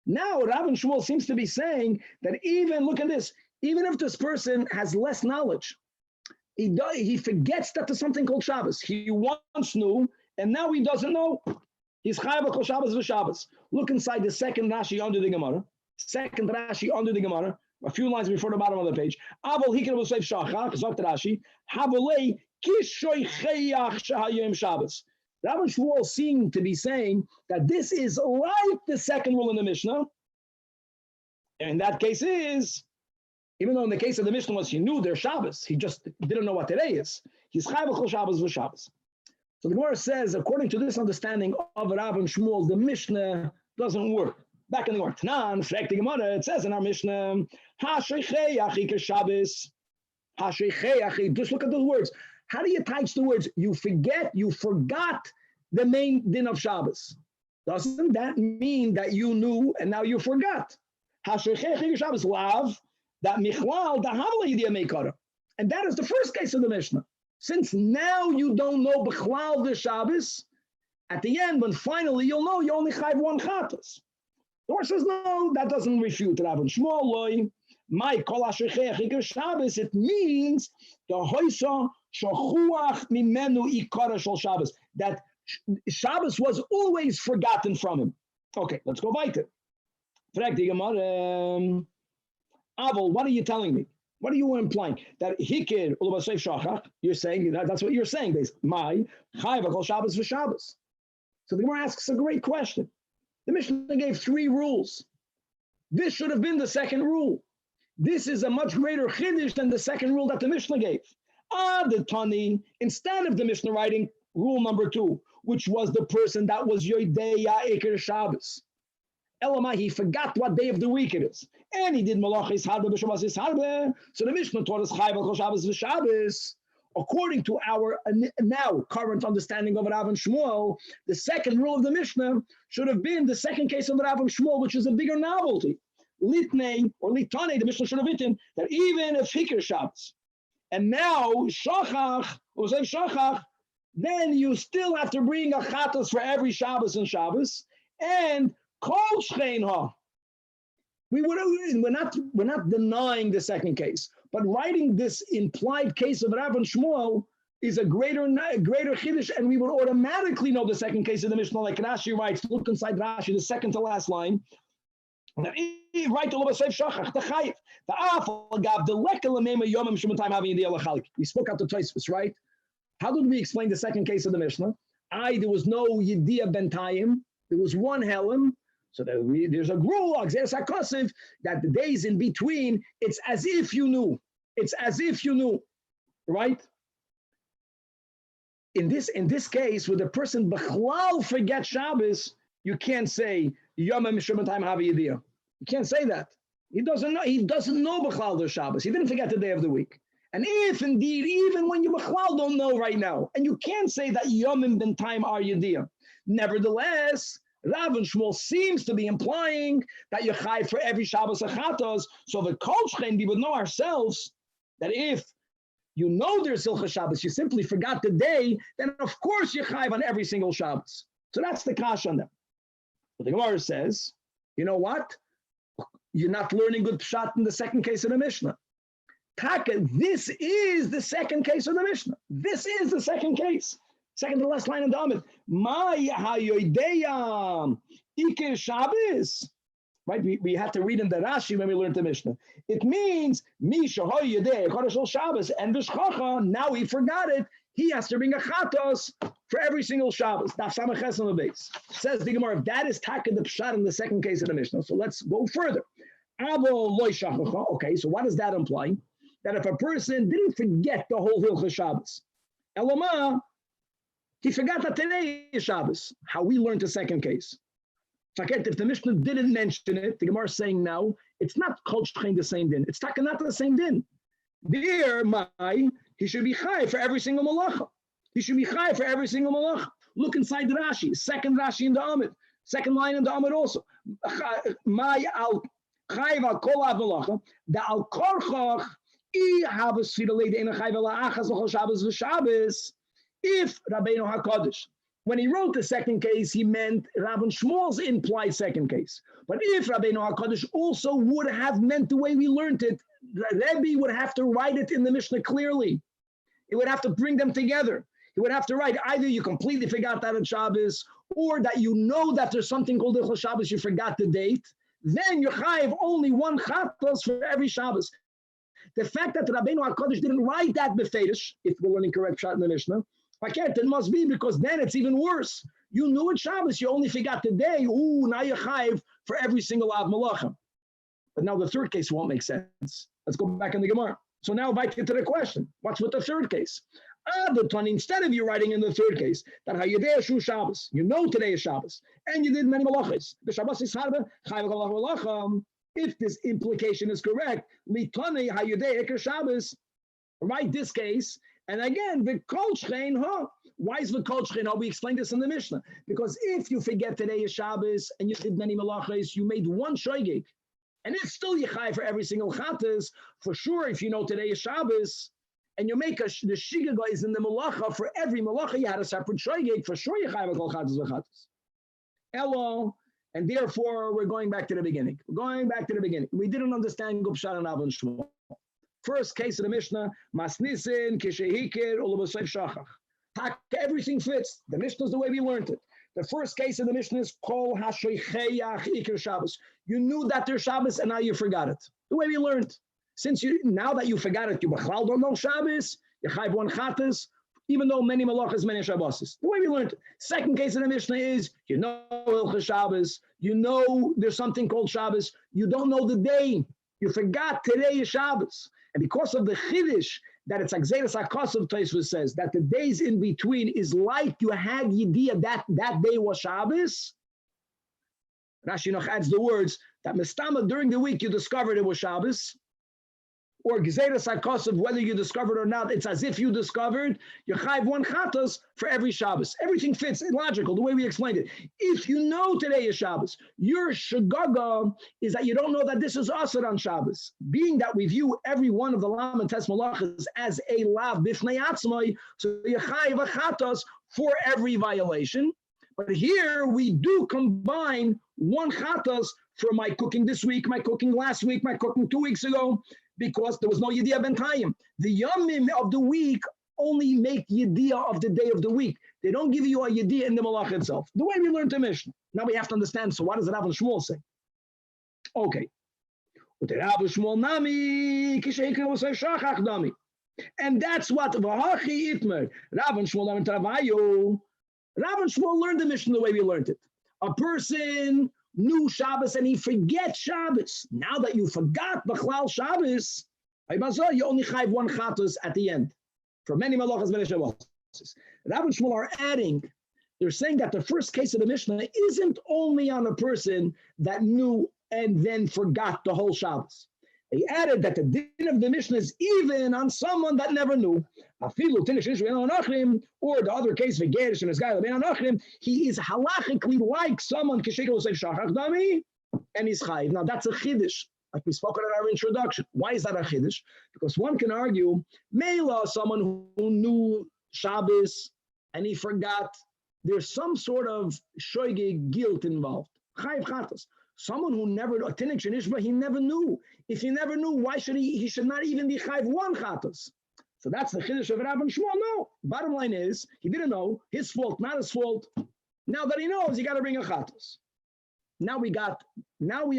Now, Rabbi Shmuel seems to be saying that even, look at this, even if this person has less knowledge, he forgets that there's something called Shabbos. He once knew, and now he doesn't know. He's chayav kol Shabbos v'Shabbos. Look inside the second Rashi under the Gemara. Second Rashi under the Gemara, a few lines before the bottom of the page. Avol hikin v'seif shachach, zok Rashi, havolei kishoy cheyach shahayim Shabbos. Rabbi Shmuel seemed to be saying that this is like the second rule in the Mishnah. And in that case is, even though in the case of the Mishnah was he knew their Shabbos, he just didn't know what today is. He's chayav kol Shabbos v'Shabbos. So the Gemara says, according to this understanding of Rav and Shmuel, the Mishnah doesn't work. Back in the Gemara, Tanan, fragt the Gemara, it says in our Mishnah, Ha-sheichei achi ke-Shabbos. Ha-sheichei achi. Just look at the words. How do you attach the words? You forgot the main din of Shabbos. Doesn't that mean that you knew and now you forgot? Ha-sheichei achi ke-Shabbos lav, that michlal, da havla yidiyah meikara. And that is the first case of the Mishnah. Since now you don't know b'chlal the Shabbos, at the end, when finally you'll know, you only chayv one chatas. The Gemara says, no, that doesn't refute Rav and Shmuel loy. My kol ashrichei Shabbos, it means the hoisa shachuach mimenu ikara shel Shabbos, that Shabbos was always forgotten from him. Okay, let's go weiter. Frag the Gemara, Aval, what are you telling me? What are you implying? That hikir ulabasei shachach? You're saying that's what you're saying. My chayva kol Shabbos v'Shabbos. So the Gemara asks a great question. The Mishnah gave 3 rules. This should have been the second rule. This is a much greater chiddush than the second rule that the Mishnah gave. The Tani, instead of the Mishnah writing rule number 2, which was the person that was yodeya ikar Shabbos. Elamai, he forgot what day of the week it is. And he did malachis harbe b'Shabbos harbe. So the Mishnah taught us chayva kol Shabbos v'Shabbos. According to our now current understanding of Rav and Shmuel, the second rule of the Mishnah should have been the second case of Rav and Shmuel, which is a bigger novelty. Litnei or litane, the Mishnah should have written that even if hikr Shabbos, and now shachach, or say shachach, then you still have to bring a chatos for every Shabbos and Shabbos, and kol shchein ha. We're not denying the second case, but writing this implied case of Rav and Shmuel is a greater chiddush, and we would automatically know the second case of the Mishnah, like Rashi writes. Look inside Rashi, the second to last line. Right to l'basef shachach the chayif the afal gav the lekel l'meima yomim shematayim having the alachalik. We spoke out the Tosfos, right? How did we explain the second case of the Mishnah? There was no yediyah bentayim. There was one helim. So there's a rule, that the days in between, it's as if you knew. It's as if you knew, right? In this case, with a person b'chlal forgets Shabbos, you can't say Yom HaMishamatayim Havi Yediyah. You can't say that. He doesn't know b'chlal the Shabbos. He didn't forget the day of the week. And if indeed, even when you b'chlal don't know right now, and you can't say that Yomim B'ntayim are Yediyah. Nevertheless, Rav and Shmuel seems to be implying that you chai for every Shabbos achatos. So the kol shchein, we would know ourselves that if you know there's Hilchos Shabbos, you simply forgot the day, then of course you chai on every single Shabbos. So that's the kash on them. But the Gemara says, you know what? You're not learning good pshat in the second case of the Mishnah. Taka, this is the second case of the Mishnah. This is the second case. Second to last line in the Amid. My hayodeya ikir Shabbos. Right? We have to read in the Rashi when we learn the Mishnah. It means mi shahoyodei chodesh Shabbos and v'shchacha. Now he forgot it. He has to bring a chatos for every single Shabbos. Daf Samaches on the base. Says the Gemara, that is taka the pshat in the second case of the Mishnah. So let's go further. Okay, so what does that imply? That if a person didn't forget the whole Hilchos Shabbos, Elama, he forgot that today is Shabbos. How we learned the second case. If the Mishnah didn't mention it, the Gemara is saying now, it's not kol shchein the same din. It's taka not the same din. There, he should be chai for every single malacha. He should be chai for every single malacha. Look inside the Rashi, second Rashi in the Amid, second line in the Amid also. My al chayva kol av malacha, the al korchach I have a sfira lady in a chayva la'achas l'chol Shabbos v'Shabbos. If Rabbeinu HaKadosh, when he wrote the second case, he meant Rav and Shmuel's implied second case. But if Rabbeinu HaKadosh also would have meant the way we learned it, Rebbe would have to write it in the Mishnah clearly. He would have to bring them together. He would have to write either you completely forgot that on Shabbos, or that you know that there's something called Hilchos Shabbos, you forgot the date. Then you chayiv only one chatos for every Shabbos. The fact that Rabbeinu HaKadosh didn't write that befedish, if we're learning correct shot in the Mishnah, it must be because then it's even worse. You knew it Shabbos, you only forgot the day. Ooh, now you chayiv for every single av malachim. But now the third case won't make sense. Let's go back in the Gemara. So now back to the question. What's with the third case? Instead of you writing in the third case that Hayidei Shu Shabbos, you know today is Shabbos, and you did many malachas. The Shabbos is harbe, if this implication is correct, litani Hayidei Eker Shabbos, write this case, and again, v'kol shchein ha. Why is v'kol shchein ha? We explained this in the Mishnah. Because if you forget today is Shabbos and you did many malachas, you made one shoygig, and it's still yichai for every single chatas. For sure, if you know today is Shabbos, and you make the shigaga is in the malacha, for every malacha you had a separate shoygig, for sure yichai v'kol chatas v'chatas. Elo, and therefore we're going back to the beginning. We're going back to the beginning. We didn't understand Gupshat and Avon Shmuel. First case of the Mishnah, Masnisin, Kishehikir, Ulubasayf Shachach. Everything fits. The Mishnah is the way we learned it. The first case of the Mishnah is Kol HaShoicheyach Ikir Shabbos. You knew that there's Shabbos and now you forgot it. The way we learned. Now that you forgot it, you B'chlal don't know Shabbos, you chayv one chatas, even though many malachas, many Shabbos. The way we learned it. Second case of the Mishnah is, you know Hilchas Shabbos, you know there's something called Shabbos, you don't know the day. You forgot today is Shabbos. And because of the chiddush that it's Agzeres HaKosav, Tosfos says that the days in between is like you had yediyah that day was Shabbos. Rashi noch adds the words that mistama during the week you discovered it was Shabbos. Or Gzeres HaKosav, whether you discovered or not, it's as if you discovered, you chayv one chatos for every Shabbos. Everything fits, it's logical, the way we explained it. If you know today is Shabbos, your shagaga is that you don't know that this is asur on Shabbos. Being that we view every one of the lam and tes malachas as a lav bifnei atzmai, so you chayv a chatos for every violation. But here we do combine one chatos for my cooking this week, my cooking last week, my cooking 2 weeks ago, because there was no Yediyah Bentayim. The Yomim of the week only make Yediyah of the day of the week. They don't give you a Yediyah in the Malach itself. The way we learned the Mishnah. Now we have to understand, so what does Rav and Shmuel say? Okay. And that's what Vahachi Itmer. Rav and Shmuel learned the Mishnah the way we learned it. A person knew Shabbos and he forgets Shabbos. Now that you forgot B'chlal Shabbos, you only chayv one chatos at the end. For many malachas, many Shabbos. Rav and Shmuel are adding, they're saying that the first case of the Mishnah isn't only on a person that knew and then forgot the whole Shabbos. They added that the din of the Mishnah is even on someone that never knew. Or the other case, he is halachically like someone, and he's chayiv. Now that's a chiddush, like we spoke in our introduction. Why is that a chiddush? Because one can argue, Mela, someone who knew Shabbos and he forgot, there's some sort of shoygig guilt involved. Chayiv chatas. Someone who never, a tinik shenishba, he never knew. If he never knew, why should he should not even be chayv one chatos. So that's the chiddush of Rav and Shmuel. No. Bottom line is, he didn't know, his fault, not his fault. Now that he knows, you got to bring a chatos. Now we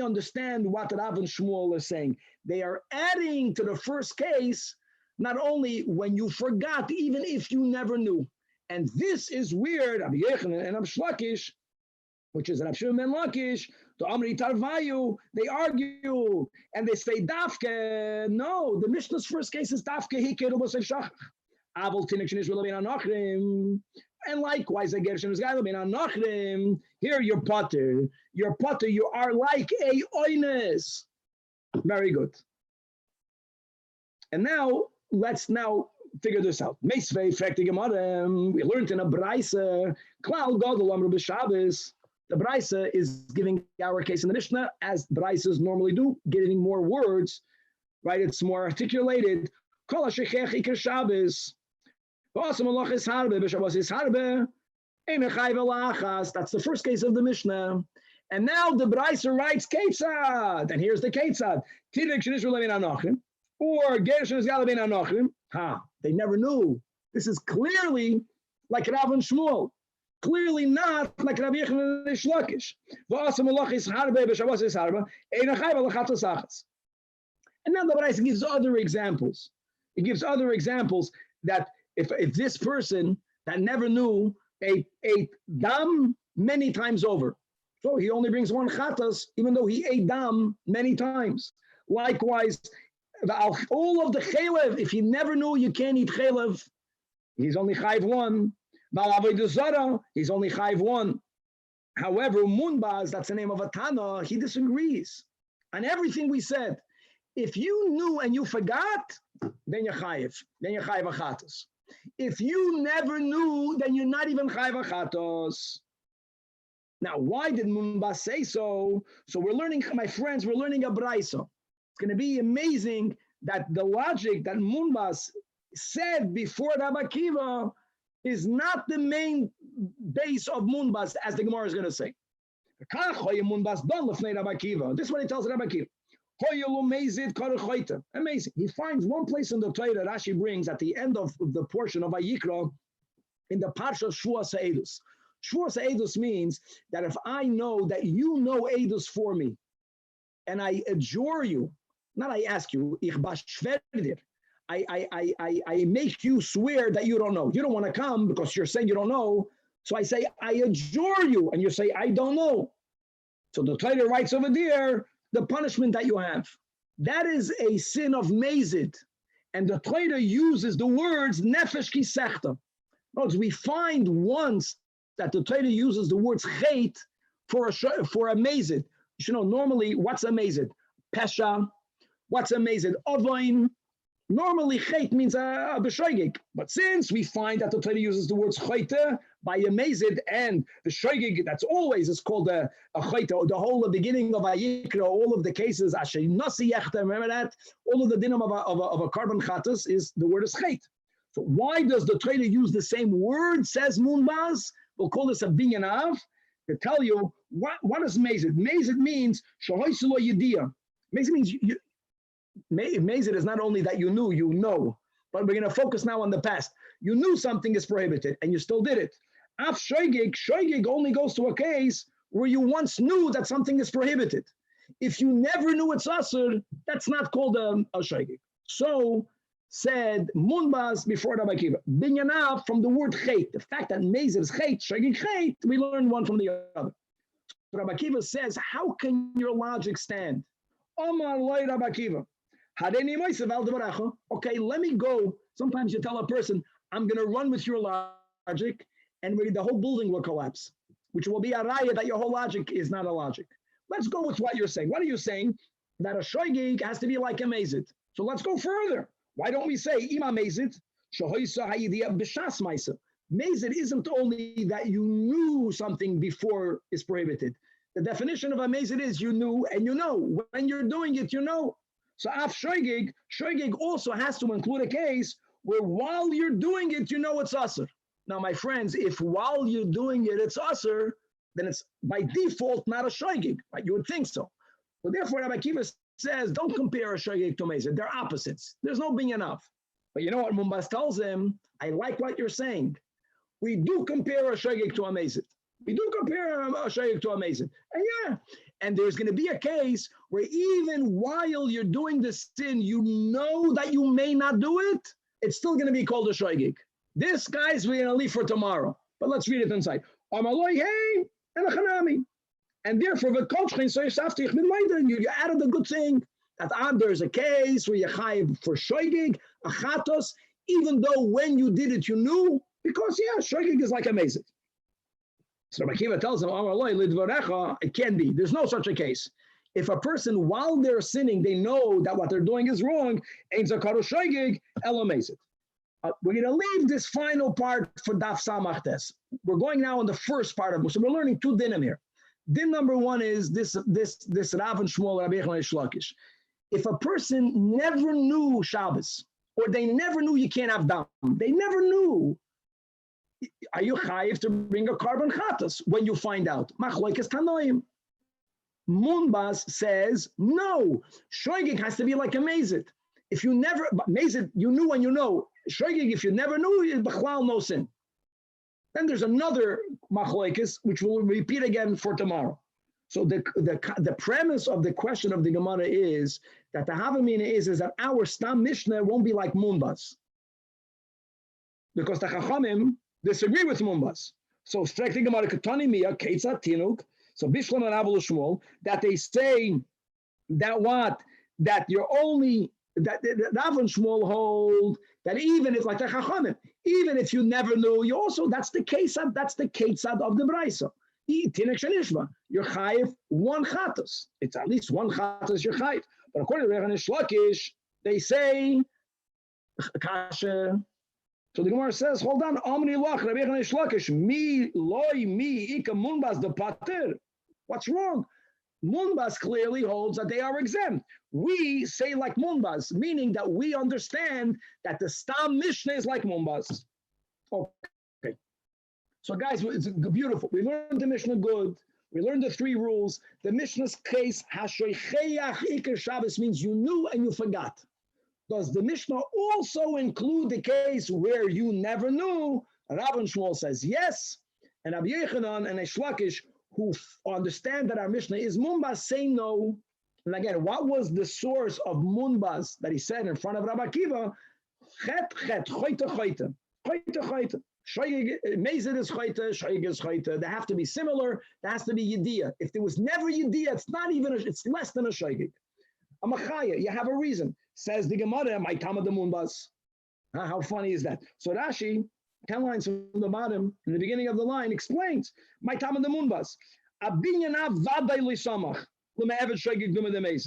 understand what Rav and Shmuel are saying. They are adding to the first case, not only when you forgot, even if you never knew. And this is weird. Rabbi Yochanan and Rabbi Shlakish, which is Rabbi Shimon ben Lakish, to Amri Tarvayu, they argue and they say Dafke. No, the Mishnah's first case is Dafke Hikir Ubosef Shachach. Avol Tinik Shenish V'Lo Ben Anachrim. And likewise, the Gershon is Galo Ben Anachrim. Here you're potter. You're potter. You are like a oines. Very good. And now let's figure this out. Meisvei Frekti Gemarim. We learned in a Braisa. Klal Godol Amru B'Shabbos. The Braisa is giving our case in the Mishnah, as Braisas normally do, giving more words, right? It's more articulated. That's the first case of the Mishnah. And now the Braisa writes Ketzad. And here's the Ketzad. Or they never knew. This is clearly like Rav and Shmuel. Clearly not like Rabbi Yochanan and Shlakish. And now the Braisa gives other examples. It gives other examples that if this person that never knew ate dam many times over, so he only brings one chatas, even though he ate dam many times. Likewise, all of the chalev, if you never knew you can't eat chalev, he's only chayiv one. Avodah Zarah, he's only chayiv one. However, Munbaz, that's the name of a Tanach, he disagrees on everything we said. If you knew and you forgot, then you're chayiv. Then you're chayiv achatos. If you never knew, then you're not even chayiv achatos. Now, why did Munbaz say so? So we're learning, my friends, we're learning a brayso. It's going to be amazing that the logic that Munbaz said before Rabbi Akiva is not the main base of Munbaz, as the Gemara is going to say. This is what he tells Rabbi Akiva. Amazing. He finds one place in the Torah that Rashi brings at the end of the portion of Vayikra in the Parsha of Shvuas Ha'edus. Shvuas Ha'edus means that if I know that you know Edus for me, and I adjure you, not I ask you, ich bashver dir, I make you swear that you don't know. You don't want to come because you're saying you don't know. So I say, I adjure you. And you say, I don't know. So the Torah writes over there, the punishment that you have. That is a sin of mazid. And the Torah uses the words nefesh ki sechta. Notice we find once that the Torah uses the words chet for a mazid. You should know normally what's a mazid? Pesha. What's a mazid? Ovain. Normally, chet means a b'shoigig, but since we find that the Torah uses the words chayte by a mazid and the shoigig, that's always is called a chayte. The whole beginning of Vayikra, all of the cases, asher nasi yechta, remember that? All of the dinim of a carbon chatas is the word is chet. So why does the Torah use the same word? Says Munbaz. We'll call this a binyanav to tell you what is mazid. Mazid means shahoiselo yediyah. Mazid means you. Mazid is not only that you knew, you know, but we're going to focus now on the past. You knew something is prohibited and you still did it. Af shoigig only goes to a case where you once knew that something is prohibited. If you never knew it's asur, that's not called a shoigig. So said Munbaz before Rabbi Akiva. Binyanav from the word chet, the fact that mazid is chet, shoigig chet, we learn one from the other. So Rabbi Akiva says, how can your logic stand? Omar loy Rabbi Akiva. Okay, let me go. Sometimes you tell a person, I'm going to run with your logic, and the whole building will collapse, which will be a raya that your whole logic is not a logic. Let's go with what you're saying. What are you saying? That a shoigig has to be like a mazid. So let's go further. Why don't we say, ima mazid, mazid isn't only that you knew something before it's prohibited. The definition of a mazid is you knew and you know. When you're doing it, you know. So af shoigig also has to include a case where while you're doing it, you know it's asur. Now, my friends, if while you're doing it, it's asur, then it's by default not a shoigig, right? You would think so. So therefore, Rabbi Akiva says, don't compare a shoigig to mazid. They're opposites. There's no being enough. But you know what Munbaz tells him? I like what you're saying. We do compare a shoigig to a mazid. We do compare a shoigig to a mazid. And yeah. And there's going to be a case where even while you're doing the sin, you know that you may not do it, it's still going to be called a shoigig. This, guys, we're going to leave for tomorrow. But let's read it inside. And therefore, you added a good thing that there's a case where you chayiv for shoigig, achatos, even though when you did it, you knew, because, yeah, shoigig is like a mazid. So Rabbi Akiva tells him, it can be. There's no such a case. If a person, while they're sinning, they know that what they're doing is wrong, we're going to leave this final part for Daf Samachtes. We're going now on the first part of it. So we're learning two dinim here. Din number one is this Rav and Shmuel, Rabbi Yechon Shlakish. If a person never knew Shabbos, or they never knew you can't have dam, they never knew, are you chayiv to bring a carbon chatas when you find out? Machlokes tanoim. Munbaz says, no, shoigig has to be like a mazid. If you never, mazid, you knew and you know. Shoigig, if you never knew, is b'chlal no sin. Then there's another machlokes, which we'll repeat again for tomorrow. So the premise of the question of the Gemara is that the Havamina is that our Stam Mishnah won't be like Munbaz. Because the Chachamim disagree with Munbaz. So strictly Gemara Ketani Mia, Ketzat Tinuk, so Bishlam and Avol Shmuel, that they say that what? That you're only, that Rav and Shmuel hold that even if, like the Chachamim, Even if you never knew, you also, that's the case of the Brisa. You're chayiv one chatos. It's at least one chatos you're chayiv. But according to Rebbe Lakish, they say, kasha. So the Gemara says, hold on, Amri lach, Rebbe Lakish, mi loy mi ika munbas the pater. What's wrong? Munbas clearly holds that they are exempt. We say like Munbas, meaning that we understand that the Stam Mishnah is like Munbas. Okay. So guys, it's beautiful. We learned the Mishnah good. We learned the 3 rules. The Mishnah's case, Hashoicheyach Iker Shabbos, means you knew and you forgot. Does the Mishnah also include the case where you never knew? Rav and Shmuel says yes. And Rabbi Yechanan and Reish Lakish, who understand that our Mishnah is Munbas, say no. And again, what was the source of Munbas that he said in front of Rabbi Akiva? Chet, choyte, choyte. Choyte, choyte. Mezid is choyte, shoyig is choyte. They have to be similar. There has to be yediyah. If there was never yediyah, it's not even, it's less than a shoyig. A machaya, you have a reason. Says the Gemara, my Tama the Munbas. How funny is that? So Rashi, 10 lines from the bottom, in the beginning of the line, explains, my Tama the Munbas. Abinyana vaday lisamach. Zichra,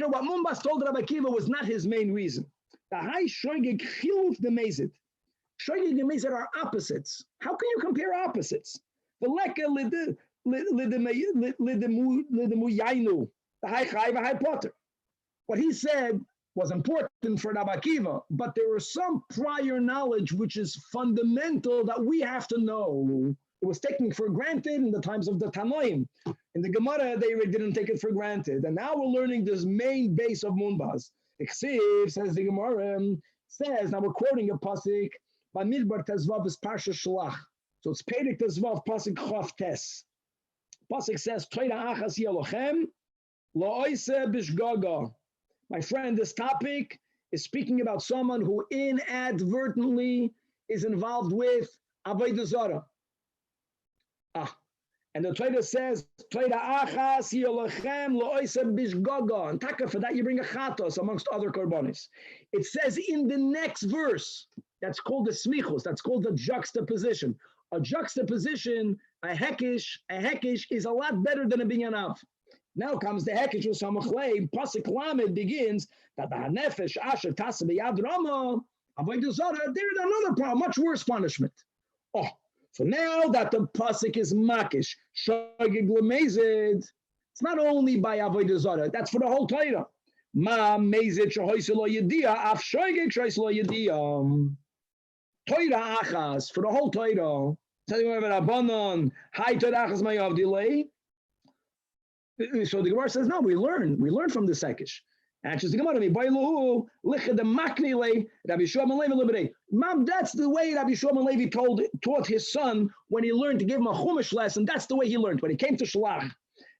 what Munbas told Rabbi Akiva was not his main reason. The high shoygig chiluf the mezid. Shoygig and mezid are opposites. How can you compare opposites? The leka lidemuyaynu, the high chayv, high potter. What he said was important for Rabbi Akiva, but there was some prior knowledge which is fundamental that we have to know. It was taken for granted in the times of the Tanoim. In the Gemara, they didn't take it for granted. And now we're learning this main base of Munbas. Iksiv, says the Gemara, says, now we're quoting a pasuk, by Midbar Tezvav is Parsha Shalach. So it's Perik Tezvav, pasuk Chof Tes. Pasuk says, Toida Achas Yelochem, Lo'oise Bishgaga. My friend, this topic is speaking about someone who inadvertently is involved with Avodah Zarah. And the Torah says, Torah achas yolachem lo'oise bishgaga. And taka, for that you bring a chatos amongst other korbanos. It says in the next verse, that's called the smichus, that's called the juxtaposition. A juxtaposition, a hekish is a lot better than a binyanav. Now comes the hekish with samachlei. Pasuk lamed begins that the hanefesh asher tasa b'yad rama avodah zarah. There's another problem, much worse punishment. So now that the pasuk is makish, shogig lemezid, it's not only by avodah zarah. That's for the whole Torah. Ma mezid shehoyse lo yediyah, af shogig shehoyse lo yediyah. Torah achas for the whole Torah. Telling you about Abanon, hi Torah achas mayav delay. So the Gemara says, no, we learn from the Sekish. Answers the Gemara, Mom, that's the way Rabbi Shlomo Levi taught his son when he learned to give him a Chumash lesson. That's the way he learned when he came to Shalach.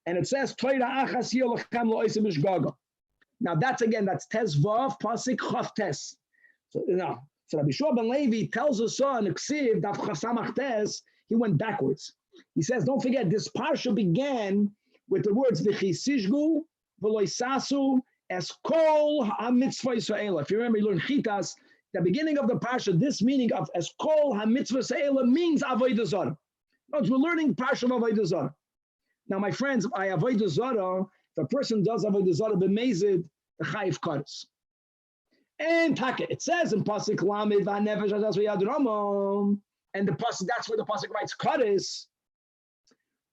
And it says, now that's Tezvav, Pasik, Chav Tes. So Rabbi Shlomo Levi tells his son, he went backwards. He says, don't forget, this parsha began with the words v'chisishgu v'loisasu es kol ha-mitzvah Yisrael. If you remember, you learned Chitas, the beginning of the parsha, this meaning of es kol ha-mitzvah Yisrael means avodah zarah. We're learning parsha of avodah zarah. Now, my friends, by avodah zarah, if a person does avodah zarah b'mezid, the chayiv kares. And taka, it says in pasuk lamed v'hanefesh hadas v'yad rama, and the pasuk, that's where the pasuk writes kares.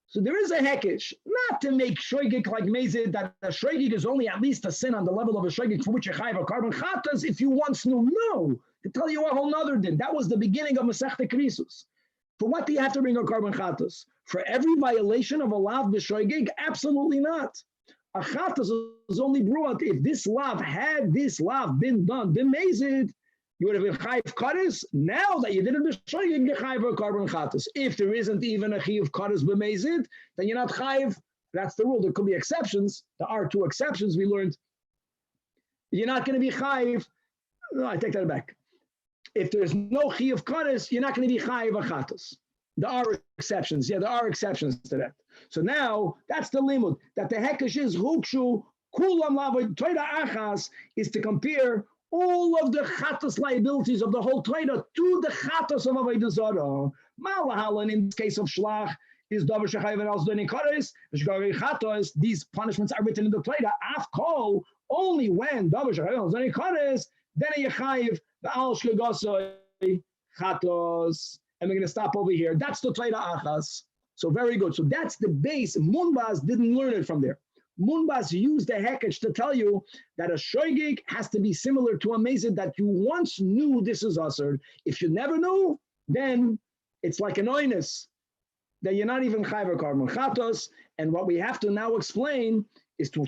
So there is a hekish, not to make shoygik like mezid, that a shoygik is only at least a sin on the level of a shoygik for which you chayiv a carbon chatas if you once knew. No, to tell you a whole nother din. That was the beginning of Masechta Krisus. For what do you have to bring a carbon chatas? For every violation of a lav b'shoygik? Absolutely not. A chatas is only brought if this lav been done, been mezid, you would have been chayiv kares. Now that you didn't b'shoygik, you chayiv a carbon chatas. If there isn't even a chayiv kares b'mezid, then you're not chayiv. That's the rule. There could be exceptions. There are 2 exceptions we learned. You're not going to be chayiv. No, I take that back. If there's no chayiv kares, you're not going to be chayiv a chatas. There are exceptions. Yeah, there are exceptions to that. So now that's the limud that the hekesh is hukshu kulam lavoid Torah achas is to compare all of the chatos liabilities of the whole Torah to the chatos of Avodah Zarah. Malahalan, in this case of Shlach, is davar shechayev and also doing kares. Chatos, these punishments are written in the Torah. Afkol, only when davar shechayev and also doing kares, then a yechayev the al shlegasoi chatos. And we're going to stop over here. That's the Torah achas. So very good. So that's the base. Munbaz didn't learn it from there. Munbaz used the hekach to tell you that a shoygig has to be similar to a mezid that you once knew this is usher. If you never knew, then it's like an oinus. Then you're not even chayver carbon chatos. And what we have to now explain is to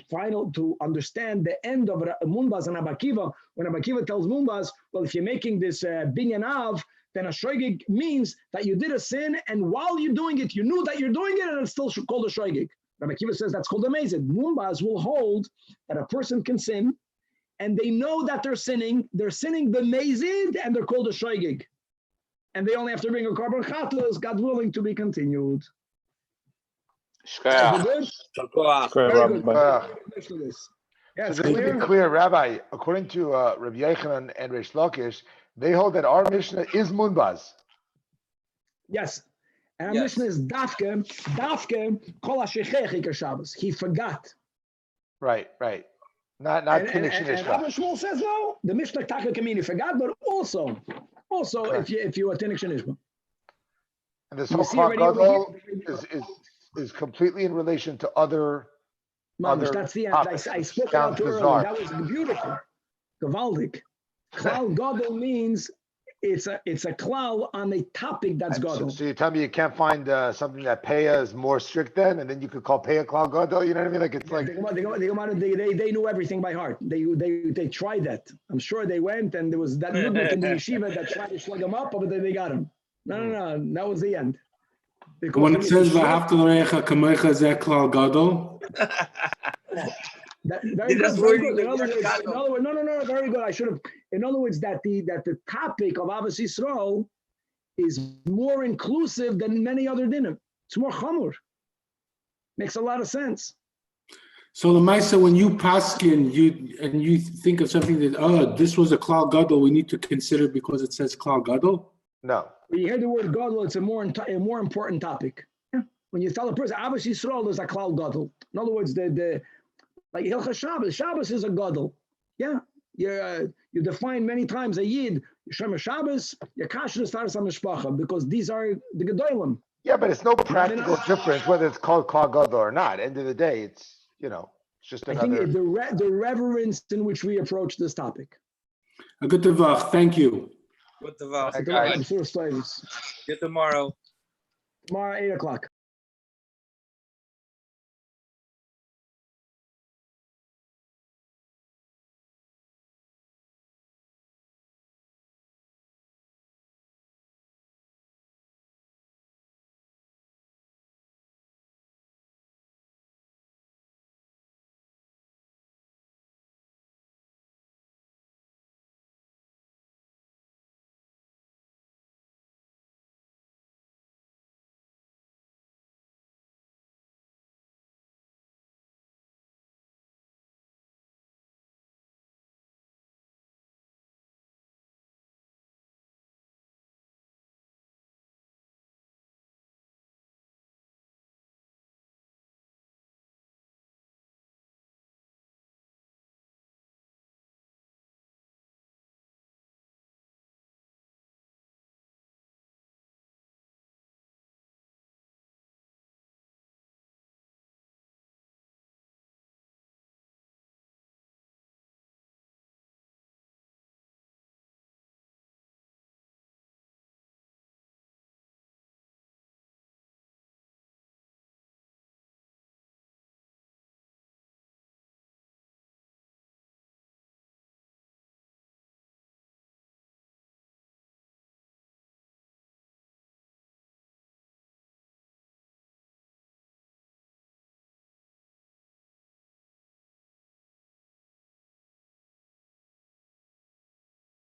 understand the end of Munbaz and Abakiva. When Abakiva tells Munbaz, well, if you're making this binyan av, then a shoygig means that you did a sin, and while you're doing it, you knew that you're doing it, and it's still called a shoygig. Rabbi Akiva says that's called amazing. Munbaz will hold that a person can sin, and they know that they're sinning. They're sinning b'mezid, and they're called a shoygig. And they only have to bring a korban chatos, God willing, to be continued. Shkoyach. Very good. Yes, So just to be clear, Rabbi, according to Rabbi Yochanan and Reish Lakish, they hold that our Mishnah is Munbaz. Yes. And our Mishnah is dafke kol hashechech Shabbos. He forgot. Right. Not Kiddush and Rabbi Shmuel says no. The Mishnah taka can mean he forgot, but also if you are Tanach Shenishma. And this whole Klal Gadol is completely in relation to other. That's the end. I spoke about it earlier. That was beautiful. Gavaldik. Klal Gadol means it's a klal on a topic that's Gadol. So you tell me you can't find something that Peah is more strict than, and then you could call Peah Klal Gadol. You know what I mean? Like it's like they knew everything by heart. They tried that. I'm sure they went, and there was that nudnik in the yeshiva that tried to slug him up, but then they got him. No. That was the end. Because when it says "V'ahavta l'reacha kamecha" zeh Klal Gadol. Very good. In other words, no, very good. I should have. In other words, that the topic of Avos Yisrael is more inclusive than many other dinim. It's more chamur. Makes a lot of sense. So Lamaisa, when you paskin, you think of something that this was a Klal Gadol, we need to consider because it says Klal Gadol. No. When you hear the word Gadol, it's a more important topic. Yeah. When you tell a person Avos Yisrael is a Klal Gadol. In other words, like Hilchas Shabbos is a Gadol. Yeah, you define many times a Yid, Shemer Shabbos, your kasher is Taras HaMishpacha, because these are the Gedolim. Yeah, but it's no practical difference whether it's called Klal Gadol or not. End of the day, it's just another. I think the reverence in which we approach this topic. A good tevach. Thank you. Good tevach. I'm sure. See you tomorrow. Tomorrow, 8:00.